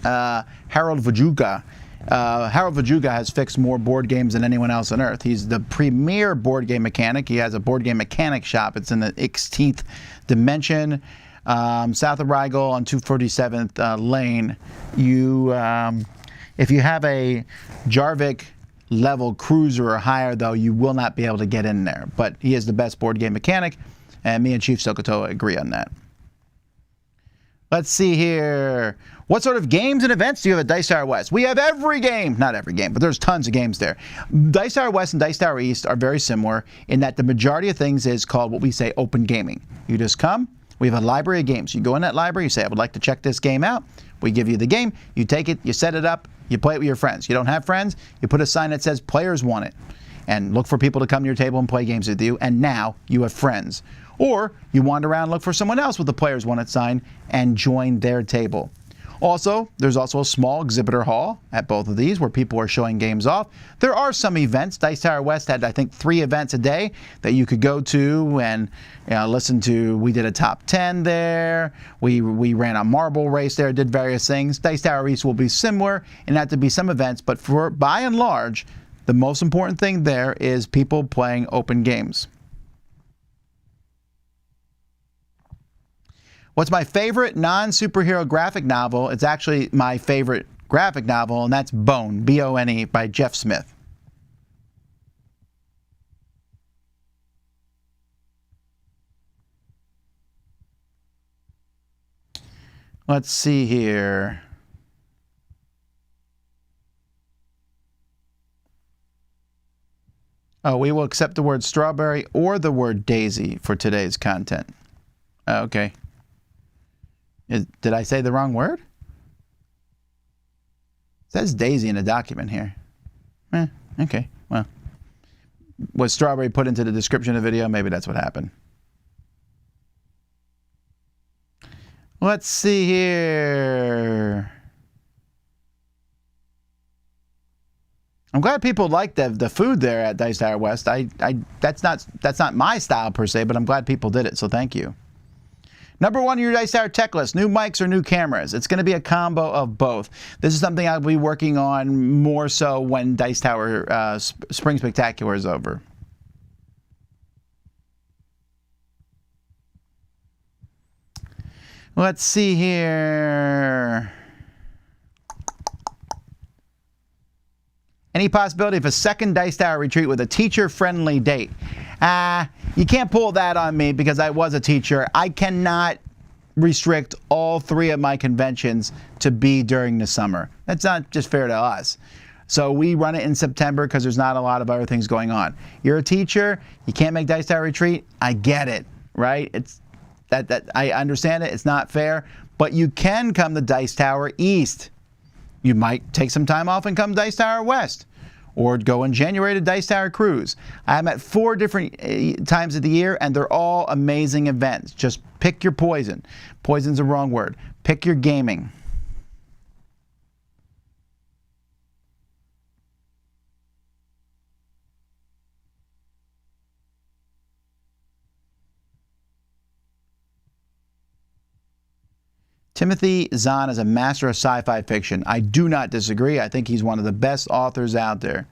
Vajuga. Harold Vajuga has fixed more board games than anyone else on Earth. He's the premier board game mechanic. He has a board game mechanic shop. It's in the 16th dimension, south of Rigel on 247th Lane. If you have a Jarvik level cruiser or higher, though, you will not be able to get in there. But he is the best board game mechanic, and me and Chief Sokotoa agree on that. Let's see here. What sort of games and events do you have at Dice Tower West? We have every game. Not every game, but there's tons of games there. Dice Tower West and Dice Tower East are very similar in that the majority of things is called what we say open gaming. You just come. We have a library of games. You go in that library. You say, I would like to check this game out. We give you the game. You take it. You set it up. You play it with your friends. You don't have friends. You put a sign that says players want it. And look for people to come to your table and play games with you. And now you have friends. Or you wander around and look for someone else with the players want it sign and join their table. Also, there's also a small exhibitor hall at both of these where people are showing games off. There are some events. Dice Tower West had, I think, 3 events a day that you could go to and listen to. We did a top 10 there. We ran a marble race there, did various things. Dice Tower East will be similar in that to be some events, but by and large, the most important thing there is people playing open games. What's my favorite non-superhero graphic novel? It's actually my favorite graphic novel, and that's Bone, B-O-N-E, by Jeff Smith. Let's see here. Oh, we will accept the word strawberry or the word daisy for today's content. Okay. Did I say the wrong word? It says daisy in the document here. Okay, well. Was strawberry put into the description of the video? Maybe that's what happened. Let's see here. I'm glad people like the food there at Dice Tower West. That's not my style per se, but I'm glad people did it, so thank you. Number 1 on your Dice Tower tech list, new mics or new cameras. It's going to be a combo of both. This is something I'll be working on more so when Dice Tower Spring Spectacular is over. Let's see here. Any possibility of a second Dice Tower retreat with a teacher-friendly date? You can't pull that on me because I was a teacher. I cannot restrict all 3 of my conventions to be during the summer. That's not just fair to us. So we run it in September because there's not a lot of other things going on. You're a teacher, you can't make Dice Tower Retreat. I get it, right? It's that I understand it. It's not fair, but you can come to Dice Tower East. You might take some time off and come to Dice Tower West, or go in January to Dice Tower Cruise. I'm at 4 different times of the year, and they're all amazing events. Just pick your poison. Poison's the wrong word. Pick your gaming. Timothy Zahn is a master of sci-fi fiction. I do not disagree. I think he's one of the best authors out there.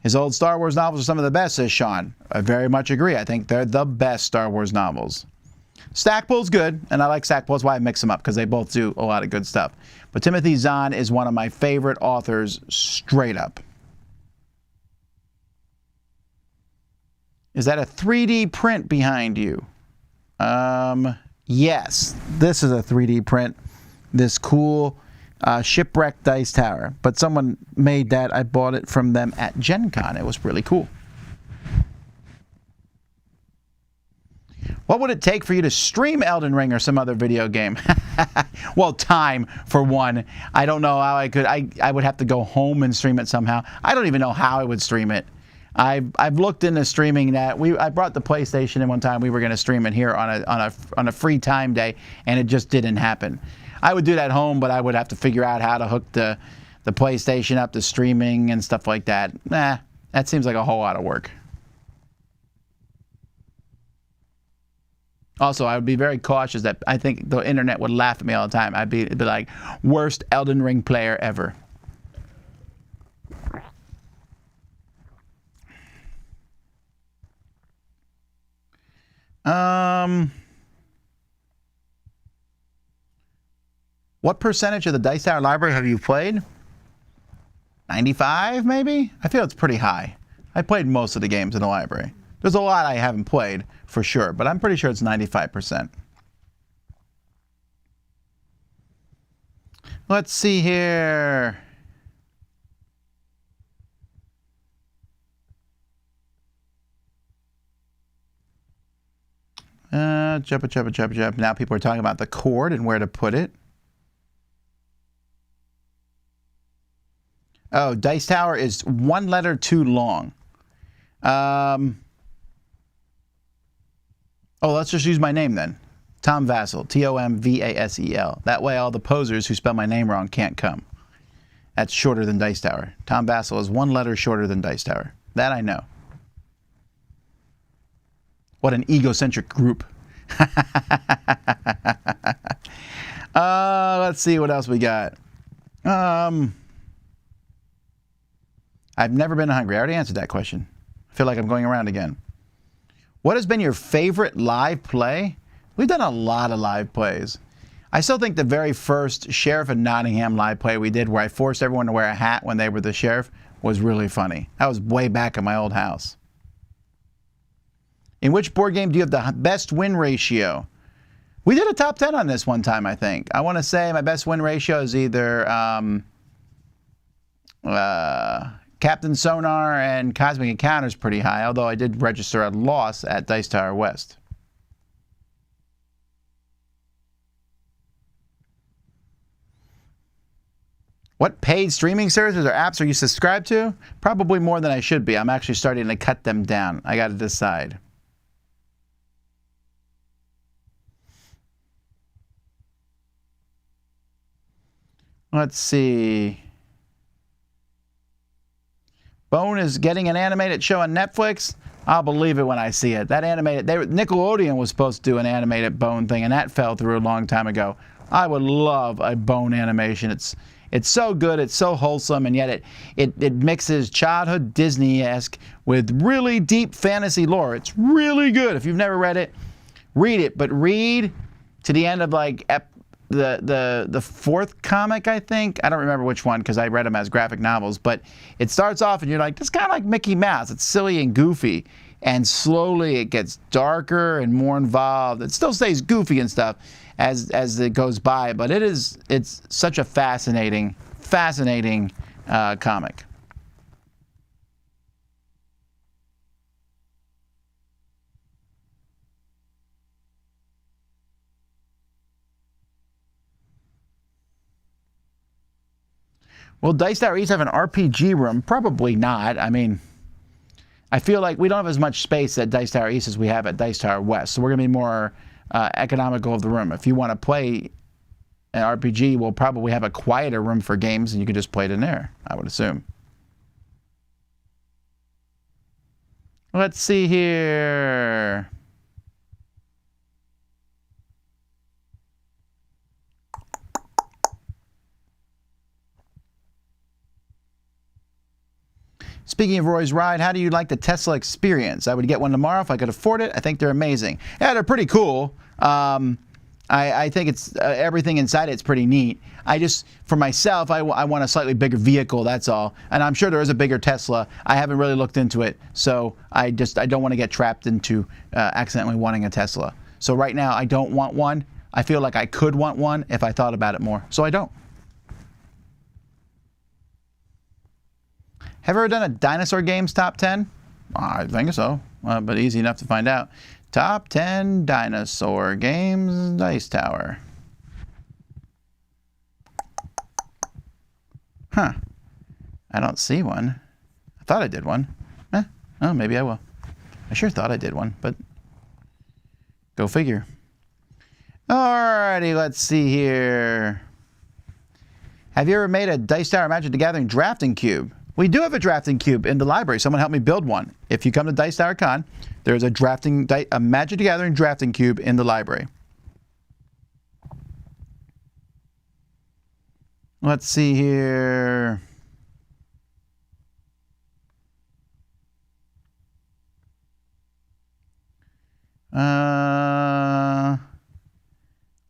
His old Star Wars novels are some of the best, says Sean. I very much agree. I think they're the best Star Wars novels. Stackpole's good, and I like Stackpole. That's why I mix them up, because they both do a lot of good stuff. But Timothy Zahn is one of my favorite authors, straight up. Is that a 3D print behind you? Yes, this is a 3D print. This cool shipwreck dice tower. But someone made that. I bought it from them at Gen Con. It was really cool. What would it take for you to stream Elden Ring or some other video game? Well, time, for one. I don't know how I could. I would have to go home and stream it somehow. I don't even know how I would stream it. I've looked into streaming that. I brought the PlayStation in one time. We were going to stream it here on a free time day, and it just didn't happen. I would do that at home, but I would have to figure out how to hook the PlayStation up to streaming and stuff like that. Nah, that seems like a whole lot of work. Also, I would be very cautious that I think the internet would laugh at me all the time. It'd be like, worst Elden Ring player ever. What percentage of the Dice Tower library have you played? 95, maybe? I feel it's pretty high. I played most of the games in the library. There's a lot I haven't played, for sure, but I'm pretty sure it's 95%. Let's see here. Jump. Now people are talking about the cord and where to put it. Oh, Dice Tower is 1 letter too long. Oh, let's just use my name then. Tom Vasel. Tomvasel. That way all the posers who spell my name wrong can't come. That's shorter than Dice Tower. Tom Vasel is 1 letter shorter than Dice Tower. That I know. What an egocentric group. Let's see what else we got. I've never been hungry. I already answered that question. I feel like I'm going around again. What has been your favorite live play? We've done a lot of live plays. I still think the very first Sheriff of Nottingham live play we did, where I forced everyone to wear a hat when they were the sheriff, was really funny. That was way back in my old house. In which board game do you have the best win ratio? We did a top 10 on this one time, I think. I want to say my best win ratio is either Captain Sonar and Cosmic Encounters pretty high, although I did register a loss at Dice Tower West. What paid streaming services or apps are you subscribed to? Probably more than I should be. I'm actually starting to cut them down. I got to decide. Let's see. Bone is getting an animated show on Netflix. I'll believe it when I see it. That animated, Nickelodeon was supposed to do an animated Bone thing, and that fell through a long time ago. I would love a Bone animation. It's so good, it's so wholesome, and yet it mixes childhood Disney-esque with really deep fantasy lore. It's really good. If you've never read it, read it, but read to the end of like the fourth comic, I think. I don't remember which one because I read them as graphic novels, but it starts off and you're like, this is kind of like Mickey Mouse. It's silly and goofy, and slowly it gets darker and more involved. It still stays goofy and stuff as it goes by, but it's such a fascinating comic. Will Dice Tower East have an RPG room? Probably not. I mean, I feel like we don't have as much space at Dice Tower East as we have at Dice Tower West, so we're going to be more economical of the room. If you want to play an RPG, we'll probably have a quieter room for games, and you can just play it in there, I would assume. Let's see here. Speaking of Roy's Ride, how do you like the Tesla experience? I would get one tomorrow if I could afford it. I think they're amazing. Yeah, they're pretty cool. I think it's everything inside it's pretty neat. I just, for myself, I want a slightly bigger vehicle, that's all. And I'm sure there is a bigger Tesla. I haven't really looked into it, so I don't want to get trapped into accidentally wanting a Tesla. So right now, I don't want one. I feel like I could want one if I thought about it more, so I don't. Have you ever done a dinosaur games top 10? I think so, but easy enough to find out. Top 10 dinosaur games, Dice Tower. Huh. I don't see one. I thought I did one. Oh, maybe I will. I sure thought I did one, but go figure. Alrighty, let's see here. Have you ever made a Dice Tower Magic the Gathering drafting cube? We do have a drafting cube in the library. Someone helped me build one. If you come to Dice Tower Con, there's a Magic the Gathering drafting cube in the library. Let's see here.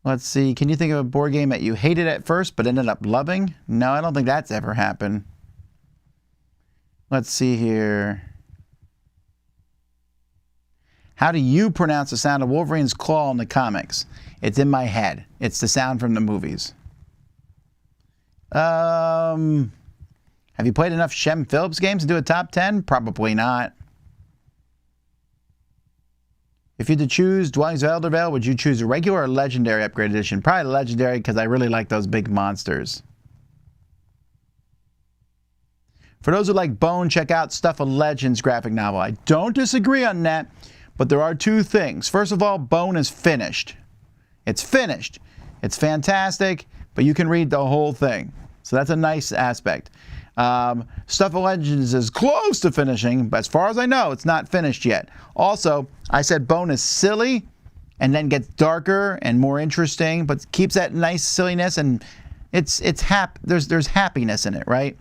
Let's see. Can you think of a board game that you hated at first but ended up loving? No, I don't think that's ever happened. Let's see here. How do you pronounce the sound of Wolverine's claw in the comics? It's in my head. It's the sound from the movies. Have you played enough Shem Phillips games to do a top 10? Probably not. If you had to choose Dwellings of Eldervale, would you choose a regular or legendary upgrade edition? Probably legendary because I really like those big monsters. For those who like Bone, check out Stuff of Legends graphic novel. I don't disagree on that, but there are two things. First of all, Bone is finished. It's finished. It's fantastic, but you can read the whole thing. So that's a nice aspect. Stuff of Legends is close to finishing, but as far as I know, it's not finished yet. Also, I said Bone is silly and then gets darker and more interesting, but keeps that nice silliness, and there's happiness in it, right?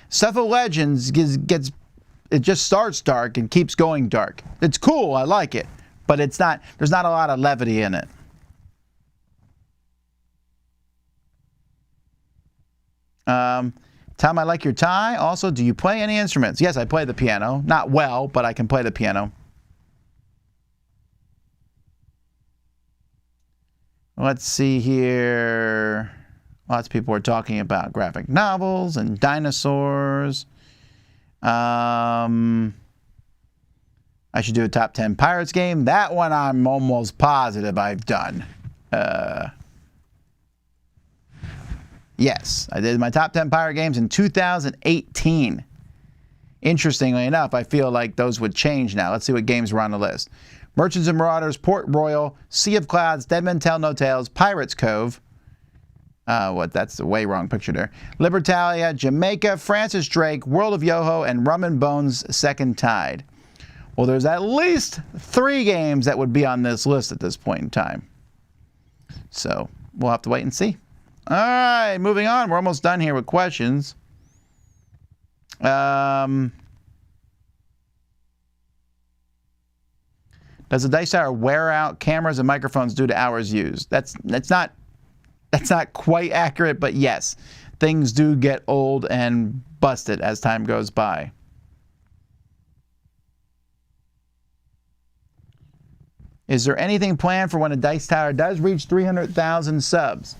Stuff of Legends it just starts dark and keeps going dark. It's cool, I like it, but there's not a lot of levity in it. Tom, I like your tie. Also, do you play any instruments? Yes, I play the piano. Not well, but I can play the piano. Let's see here. Lots of people are talking about graphic novels and dinosaurs. I should do a top 10 Pirates game. That one I'm almost positive I've done. Yes, I did my top 10 pirate games in 2018. Interestingly enough, I feel like those would change now. Let's see what games were on the list. Merchants and Marauders, Port Royal, Sea of Clouds, Dead Men Tell No Tales, Pirates Cove. That's the way wrong picture there. Libertalia, Jamaica, Francis Drake, World of Yoho, and Rum and Bones Second Tide. Well, there's at least 3 games that would be on this list at this point in time. So we'll have to wait and see. All right, moving on. We're almost done here with questions. Does the Dice Tower wear out cameras and microphones due to hours used? That's not quite accurate, but yes, things do get old and busted as time goes by. Is there anything planned for when a Dice Tower does reach 300,000 subs?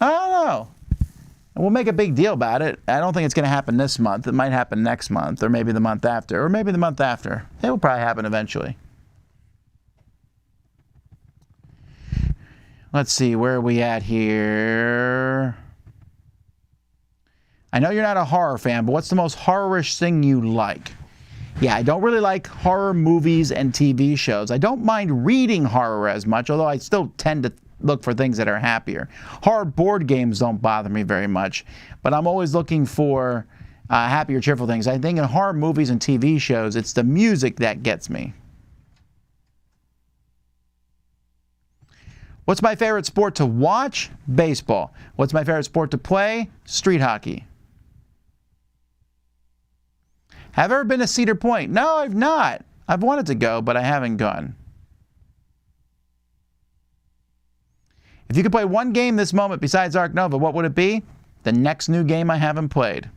I don't know. We'll make a big deal about it. I don't think it's going to happen this month. It might happen next month, or maybe the month after, or maybe the month after. It will probably happen eventually. Let's see, where are we at here? I know you're not a horror fan, but what's the most horror-ish thing you like? Yeah, I don't really like horror movies and TV shows. I don't mind reading horror as much, although I still tend to look for things that are happier. Horror board games don't bother me very much, but I'm always looking for happier, cheerful things. I think in horror movies and TV shows, it's the music that gets me. What's my favorite sport to watch? Baseball. What's my favorite sport to play? Street hockey. Have I ever been to Cedar Point? No, I've not. I've wanted to go, but I haven't gone. If you could play one game this moment besides Ark Nova, what would it be? The next new game I haven't played.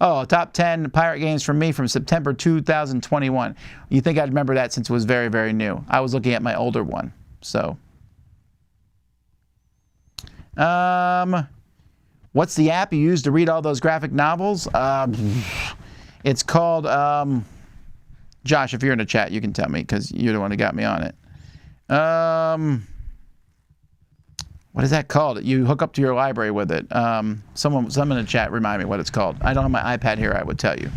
Oh, top 10 pirate games from me from September 2021. You think I'd remember that since it was very, very new. I was looking at my older one. So, what's the app you use to read all those graphic novels? It's called, Josh, if you're in the chat, you can tell me because you're the one who got me on it. What is that called? You hook up to your library with it. Someone in the chat remind me what it's called. I don't have my iPad here, I would tell you.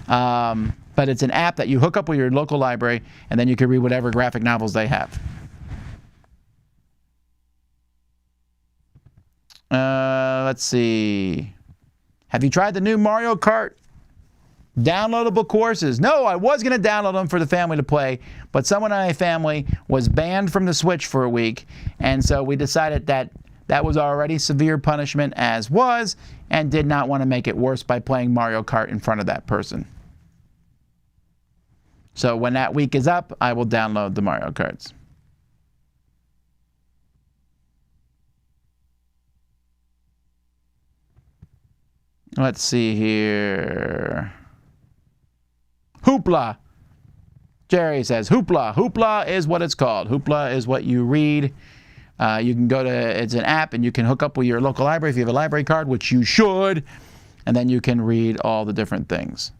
But it's an app that you hook up with your local library, and then you can read whatever graphic novels they have. Let's see. Have you tried the new Mario Kart downloadable courses? No, I was going to download them for the family to play, but someone in my family was banned from the Switch for a week, and so we decided that that was already severe punishment as was, and did not want to make it worse by playing Mario Kart in front of that person. So when that week is up, I will download the Mario Karts. Let's see here. Hoopla. Jerry says hoopla. Hoopla is what it's called. Hoopla is what you read. You can go to, it's an app, and you can hook up with your local library if you have a library card, which you should, and then you can read all the different things.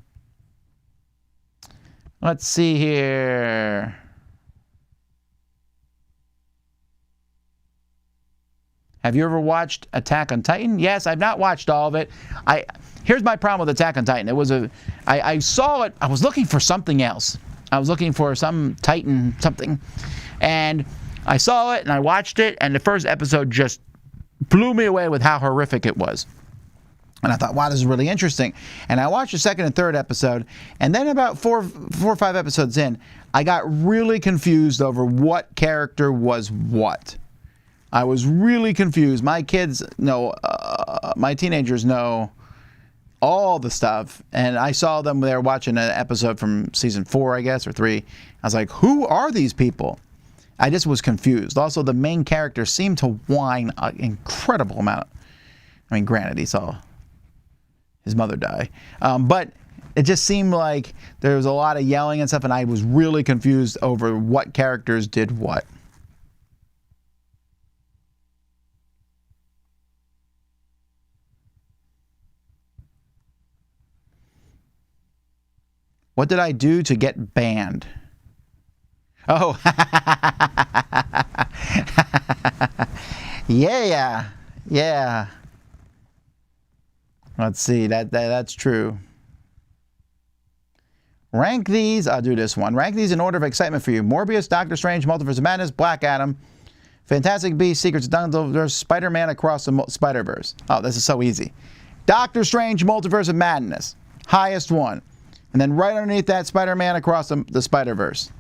Let's see here. Have you ever watched Attack on Titan? Yes, I've not watched all of it. Here's my problem with Attack on Titan. I saw it. I was looking for something else. I was looking for some Titan something. And I saw it and I watched it, and the first episode just blew me away with how horrific it was. And I thought, wow, this is really interesting. And I watched the second and third episode, and then about four or five episodes in, I got really confused over what character was what. I was really confused. My kids know, my teenagers know all the stuff, and I saw them there watching an episode from season 4, I guess, or 3. I was like, who are these people? I just was confused. Also, the main character seemed to whine an incredible amount. I mean, granted, he saw his mother die, but it just seemed like there was a lot of yelling and stuff, and I was really confused over what characters did what. What did I do to get banned? Oh, yeah. Let's see, that's true. Rank these. I'll do this one. Rank these in order of excitement for you. Morbius, Doctor Strange, Multiverse of Madness, Black Adam, Fantastic Beasts, Secrets of Dumbledore, Spider-Man Across the Spider-Verse. Oh, this is so easy. Doctor Strange, Multiverse of Madness, highest one. And then right underneath that, Spider-Man Across the Spider-Verse.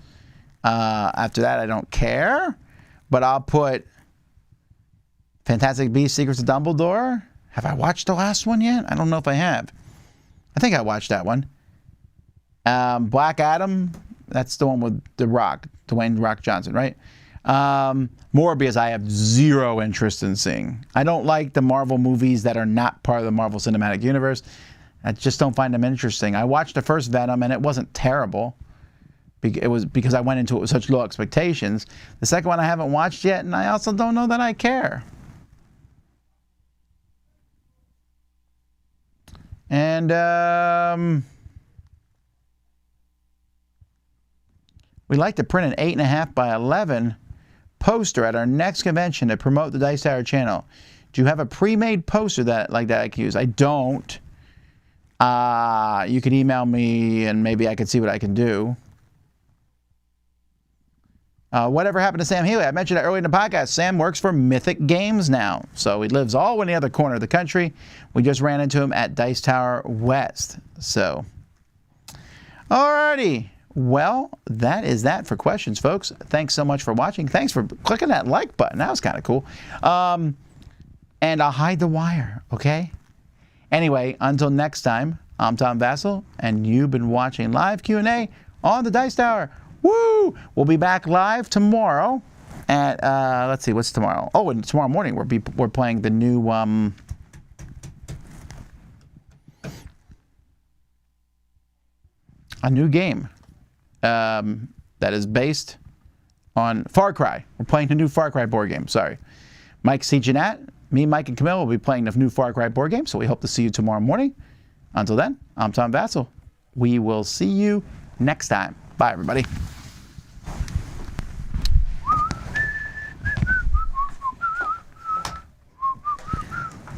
After that, I don't care. But I'll put Fantastic Beasts, Secrets of Dumbledore. Have I watched the last one yet? I don't know if I have. I think I watched that one. Black Adam, that's the one with The Rock, Dwayne "Rock" Johnson, right? Morbius, I have zero interest in seeing. I don't like the Marvel movies that are not part of the Marvel Cinematic Universe. I just don't find them interesting. I watched the first Venom, and it wasn't terrible. It was because I went into it with such low expectations. The second one I haven't watched yet, and I also don't know that I care. And we like to print an 8.5 by 11 poster at our next convention to promote the Dice Tower channel. Do you have a pre-made poster like that I can use? I don't. You can email me and maybe I can see what I can do. Whatever happened to Sam Healy? I mentioned it earlier in the podcast. Sam works for Mythic Games now. So he lives all in the other corner of the country. We just ran into him at Dice Tower West. So, alrighty. Well, that is that for questions, folks. Thanks so much for watching. Thanks for clicking that like button. That was kind of cool. And I'll hide the wire, okay? Anyway, until next time, I'm Tom Vasel, and you've been watching live Q&A on the Dice Tower. Woo! We'll be back live tomorrow at, let's see, what's tomorrow? Oh, and tomorrow morning we're playing the new, a new game that is based on Far Cry. We're playing the new Far Cry board game, sorry. Mike C. Jeanette, me, Mike, and Camille will be playing the new Far Cry board game, so we hope to see you tomorrow morning. Until then, I'm Tom Vasel. We will see you next time. Bye, everybody.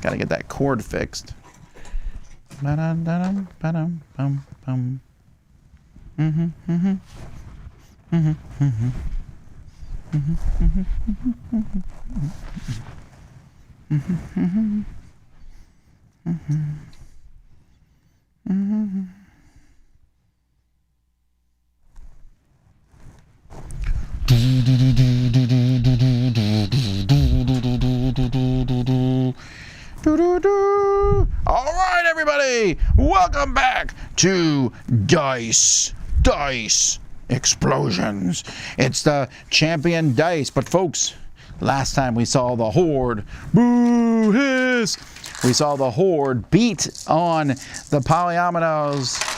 Gotta get that cord fixed. All right, everybody, welcome back to Dice Explosions. It's the champion dice, but folks, last time we saw the Horde, boo hiss, we saw the Horde beat on the Polyominoes.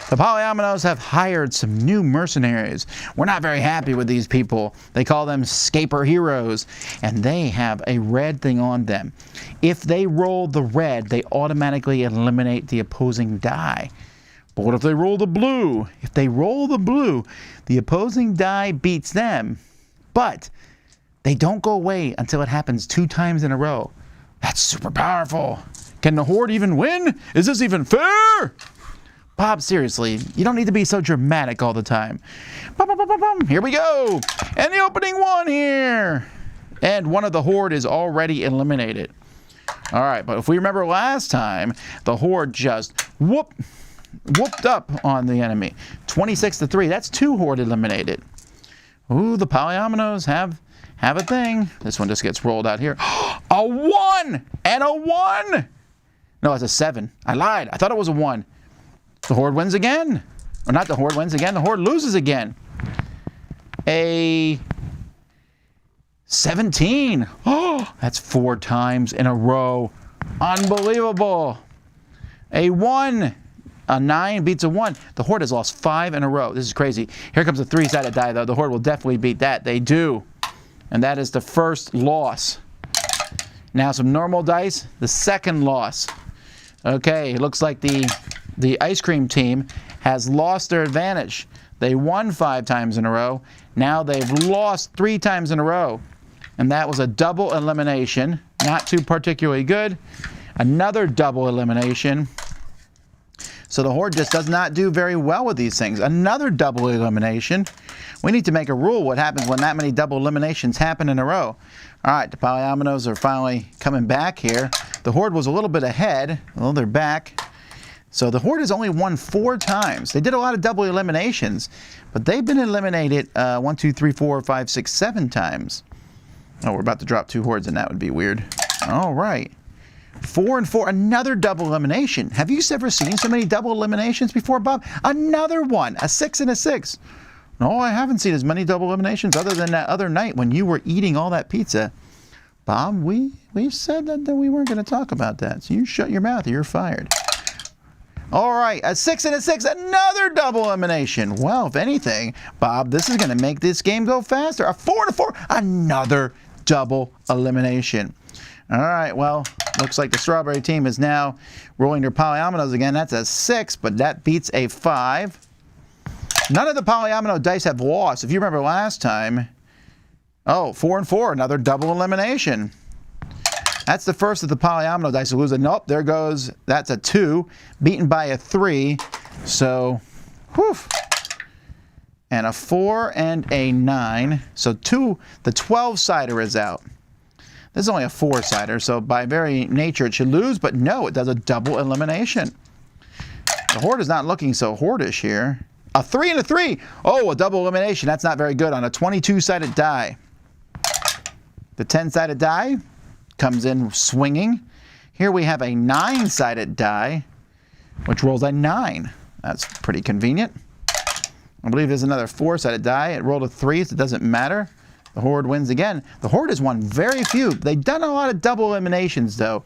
The Polyominoes have hired some new mercenaries. We're not very happy with these people. They call them Scaper Heroes, and they have a red thing on them. If they roll the red, they automatically eliminate the opposing die. But what if they roll the blue? If they roll the blue, the opposing die beats them. But they don't go away until it happens 2 times in a row. That's super powerful. Can the Horde even win? Is this even fair? Bob, seriously, you don't need to be so dramatic all the time. Here we go. And the opening one here. And one of the Horde is already eliminated. All right, but if we remember last time, the Horde just whooped up on the enemy. 26-3. That's 2 Horde eliminated. Ooh, the Polyominoes have a thing. This one just gets rolled out here. A 1 and a 1. No, it's a 7. I lied. I thought it was a 1. The Horde wins again. Or not the Horde wins again. The Horde loses again. A 17. Oh, that's 4 times in a row. Unbelievable. A 1. A 9 beats a 1. The Horde has lost 5 in a row. This is crazy. Here comes a 3-sided die, though. The Horde will definitely beat that. They do. And that is the first loss. Now some normal dice. The second loss. Okay, it looks like the ice cream team has lost their advantage. They won 5 times in a row. Now they've lost 3 times in a row. And that was a double elimination. Not too particularly good. Another double elimination. So the Horde just does not do very well with these things. Another double elimination. We need to make a rule what happens when that many double eliminations happen in a row. All right, the Polyominoes are finally coming back here. The Horde was a little bit ahead. Well, they're back. So the Horde has only won 4 times. They did a lot of double eliminations, but they've been eliminated 1, 2, 3, 4, 5, 6, 7 times. Oh, we're about to drop 2 Hordes, and that would be weird. All right. 4 and 4, another double elimination. Have you ever seen so many double eliminations before, Bob? Another one, a 6 and a 6. No, I haven't seen as many double eliminations other than that other night when you were eating all that pizza. Bob, we said that we weren't going to talk about that. So you shut your mouth or you're fired. All right, a 6 and a 6, another double elimination. Well, if anything, Bob, this is going to make this game go faster. A 4 and a 4, another double elimination. All right, well, looks like the strawberry team is now rolling their Polyominoes again. That's a 6, but that beats a 5. None of the Polyomino dice have lost. If you remember last time, Oh, 4 and 4, another double elimination. That's the first of the polyomino dice to lose. Nope, there goes. That's a 2, beaten by a 3. So, whew. And a 4 and a 9. So the 12-sider is out. This is only a 4-sider, so by very nature it should lose, but no, it does a double elimination. The horde is not looking so hordish here. A 3 and a 3. Oh, a double elimination. That's not very good on a 22-sided die. The 10-sided die comes in swinging. Here we have a 9-sided die, which rolls a 9. That's pretty convenient. I believe there's another 4-sided die. It rolled a 3, so it doesn't matter. The horde wins again. The horde has won very few. They've done a lot of double eliminations, though.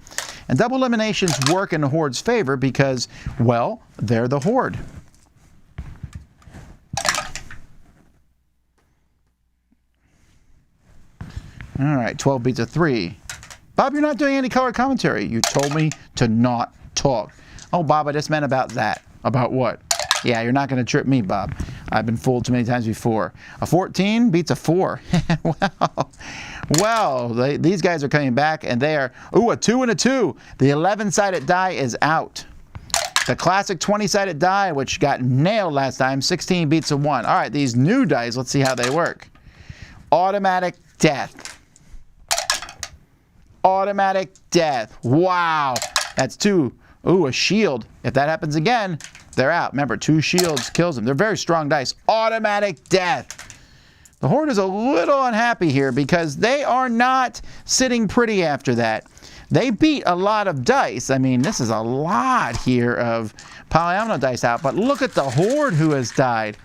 And double eliminations work in the horde's favor because, well, they're the horde. All right, 12 beats a 3. Bob, you're not doing any color commentary. You told me to not talk. Oh, Bob, I just meant about that. About what? Yeah, you're not going to trip me, Bob. I've been fooled too many times before. A 14 beats a 4. Well, these guys are coming back, and they are, ooh, a 2 and a 2. The 11-sided die is out. The classic 20-sided die, which got nailed last time, 16 beats a 1. All right, these new dice, let's see how they work. Automatic death. Automatic death. Wow. That's 2. Ooh, a shield. If that happens again, they're out. Remember, 2 shields kills them. They're very strong dice. Automatic death. The horde is a little unhappy here because they are not sitting pretty after that. They beat a lot of dice. I mean, this is a lot here of polyomino dice out, but look at the horde who has died.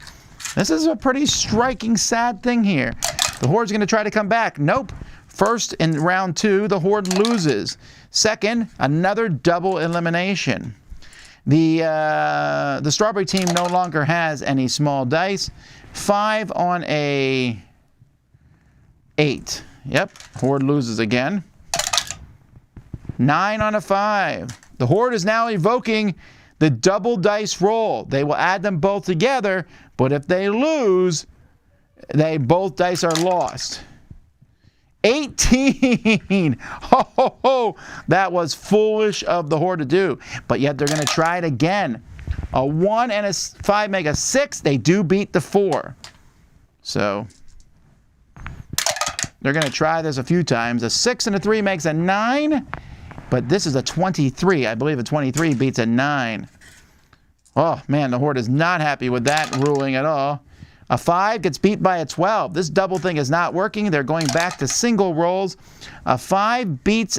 This is a pretty striking, sad thing here. The horde's going to try to come back. Nope. First, in round 2, the horde loses. Second, another double elimination. The strawberry team no longer has any small dice. 5 on a 8. Yep, horde loses again. 9 on a 5. The horde is now evoking the double dice roll. They will add them both together, but if they lose, both dice are lost. 18! Ho, ho, ho! That was foolish of the horde to do. But yet they're going to try it again. A 1 and a 5 make a 6. They do beat the 4. So they're going to try this a few times. A 6 and a 3 makes a 9. But this is a 23. I believe a 23 beats a 9. Oh, man, the horde is not happy with that ruling at all. A 5 gets beat by a 12. This double thing is not working. They're going back to single rolls. A 5 beats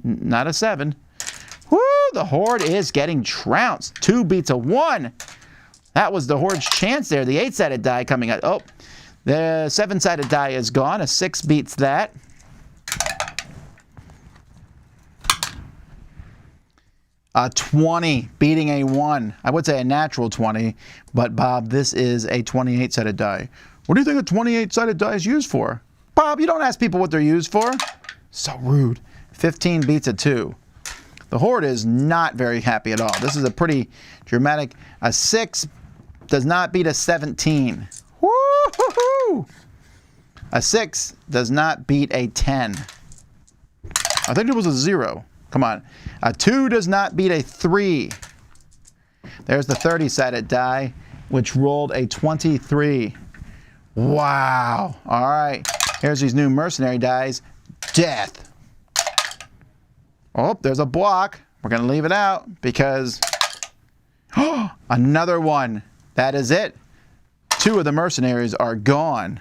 not a 7. Woo! The horde is getting trounced. 2 beats a 1. That was the horde's chance there. The 8-sided die coming out. Oh, the 7-sided die is gone. A 6 beats that. A 20 beating a 1. I would say a natural 20, but Bob, this is a 28-sided die. What do you think a 28-sided die is used for? Bob, you don't ask people what they're used for. So rude. 15 beats a 2. The horde is not very happy at all. This is a pretty dramatic. A 6 does not beat a 17. Woo-hoo-hoo! A 6 does not beat a 10. I think it was a 0. Come on. A 2 does not beat a 3. There's the 30-sided die, which rolled a 23. Wow. All right. Here's these new mercenary dies. Death. Oh, there's a block. We're going to leave it out because another one. That is it. 2 of the mercenaries are gone.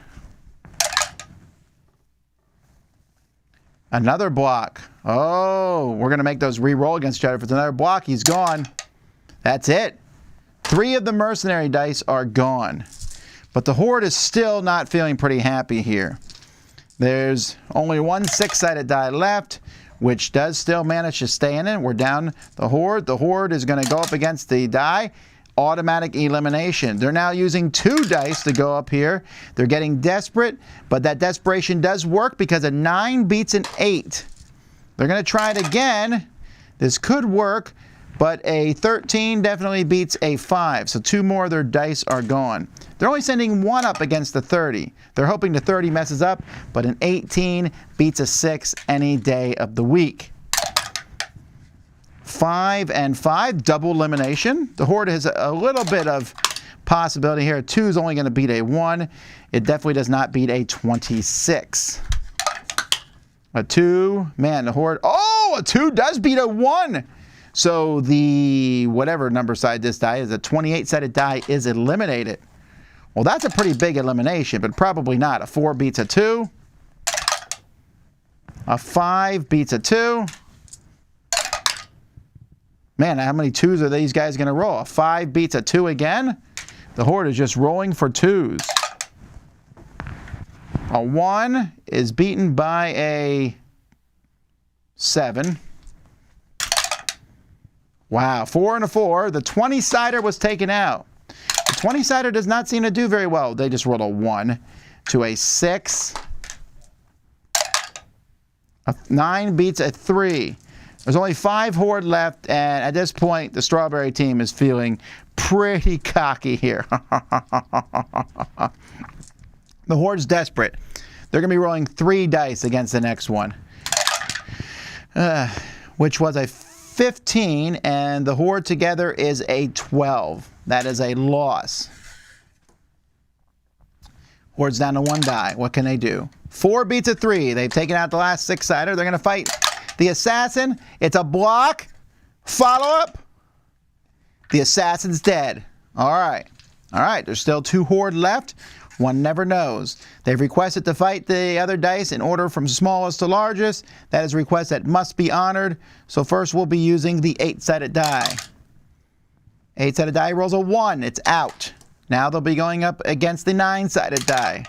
Another block. Oh, we're going to make those re-roll against each other. If it's another block, he's gone. That's it. 3 of the mercenary dice are gone. But the horde is still not feeling pretty happy here. There's only one 6-sided die left, which does still manage to stay in it. We're down the horde. The horde is going to go up against the die. Automatic elimination. They're now using 2 dice to go up here. They're getting desperate, but that desperation does work because a 9 beats an 8. They're going to try it again. This could work, But a 13 definitely beats a 5. So 2 more of their dice are gone. They're only sending 1 up against the 30. They're hoping the 30 messes up, but an 18 beats a 6 any day of the week. 5 and 5, double elimination. The Horde has a little bit of possibility here. 2 is only going to beat a 1. It definitely does not beat a 26. A 2, man, the Horde, oh, a 2 does beat a 1. So the, whatever number side this die is, a 28-sided die is eliminated. Well, that's a pretty big elimination, but probably not. A 4 beats a 2. A 5 beats a 2. Man, how many 2s are these guys going to roll? A 5 beats a 2 again? The Horde is just rolling for 2s. A 1 is beaten by a 7. Wow, 4 and a 4. The 20-sider was taken out. The 20-sider does not seem to do very well. They just rolled a 1 to a 6. A 9 beats a 3. There's only 5 Horde left, and at this point, the Strawberry team is feeling pretty cocky here. The Horde's desperate. They're going to be rolling 3 dice against the next one, which was a 15, and the Horde together is a 12. That is a loss. Horde's down to 1 die. What can they do? 4 beats a 3. They've taken out the last 6-sider. They're going to fight the Assassin. It's a block. Follow-up. The Assassin's dead. All right. All right. There's still 2 Horde left. One never knows. They've requested to fight the other dice in order from smallest to largest. That is a request that must be honored. So first we'll be using the 8-sided die. 8-sided die rolls a 1. It's out. Now they'll be going up against the 9-sided die.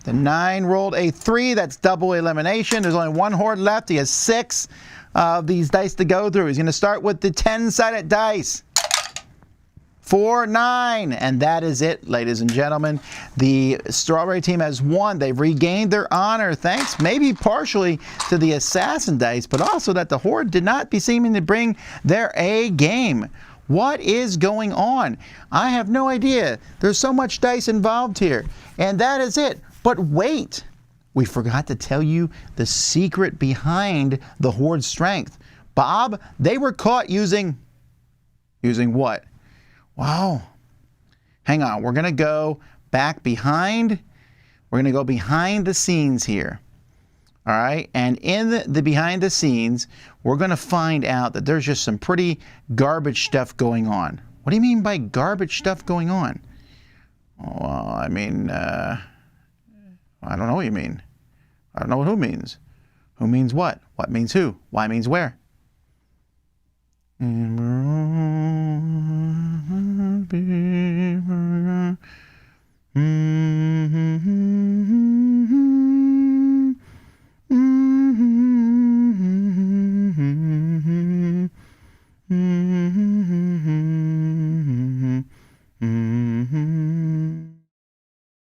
The 9 rolled a 3. That's double elimination. There's only 1 Horde left. He has 6 of these dice to go through. He's going to start with the 10-sided dice. 4, 9, and that is it, ladies and gentlemen. The Strawberry team has won. They've regained their honor, thanks maybe partially to the Assassin dice, but also that the Horde did not be seeming to bring their A game. What is going on? I have no idea. There's so much dice involved here, and that is it. But wait, we forgot to tell you the secret behind the Horde's strength. Bob, they were caught using what? Wow. Hang on. We're going to go back behind. We're going to go behind the scenes here. All right. And in the behind the scenes, we're going to find out that there's just some pretty garbage stuff going on. What do you mean by garbage stuff going on? Well, I mean, I don't know what you mean. I don't know what who means. Who means what? What means who? Why means where?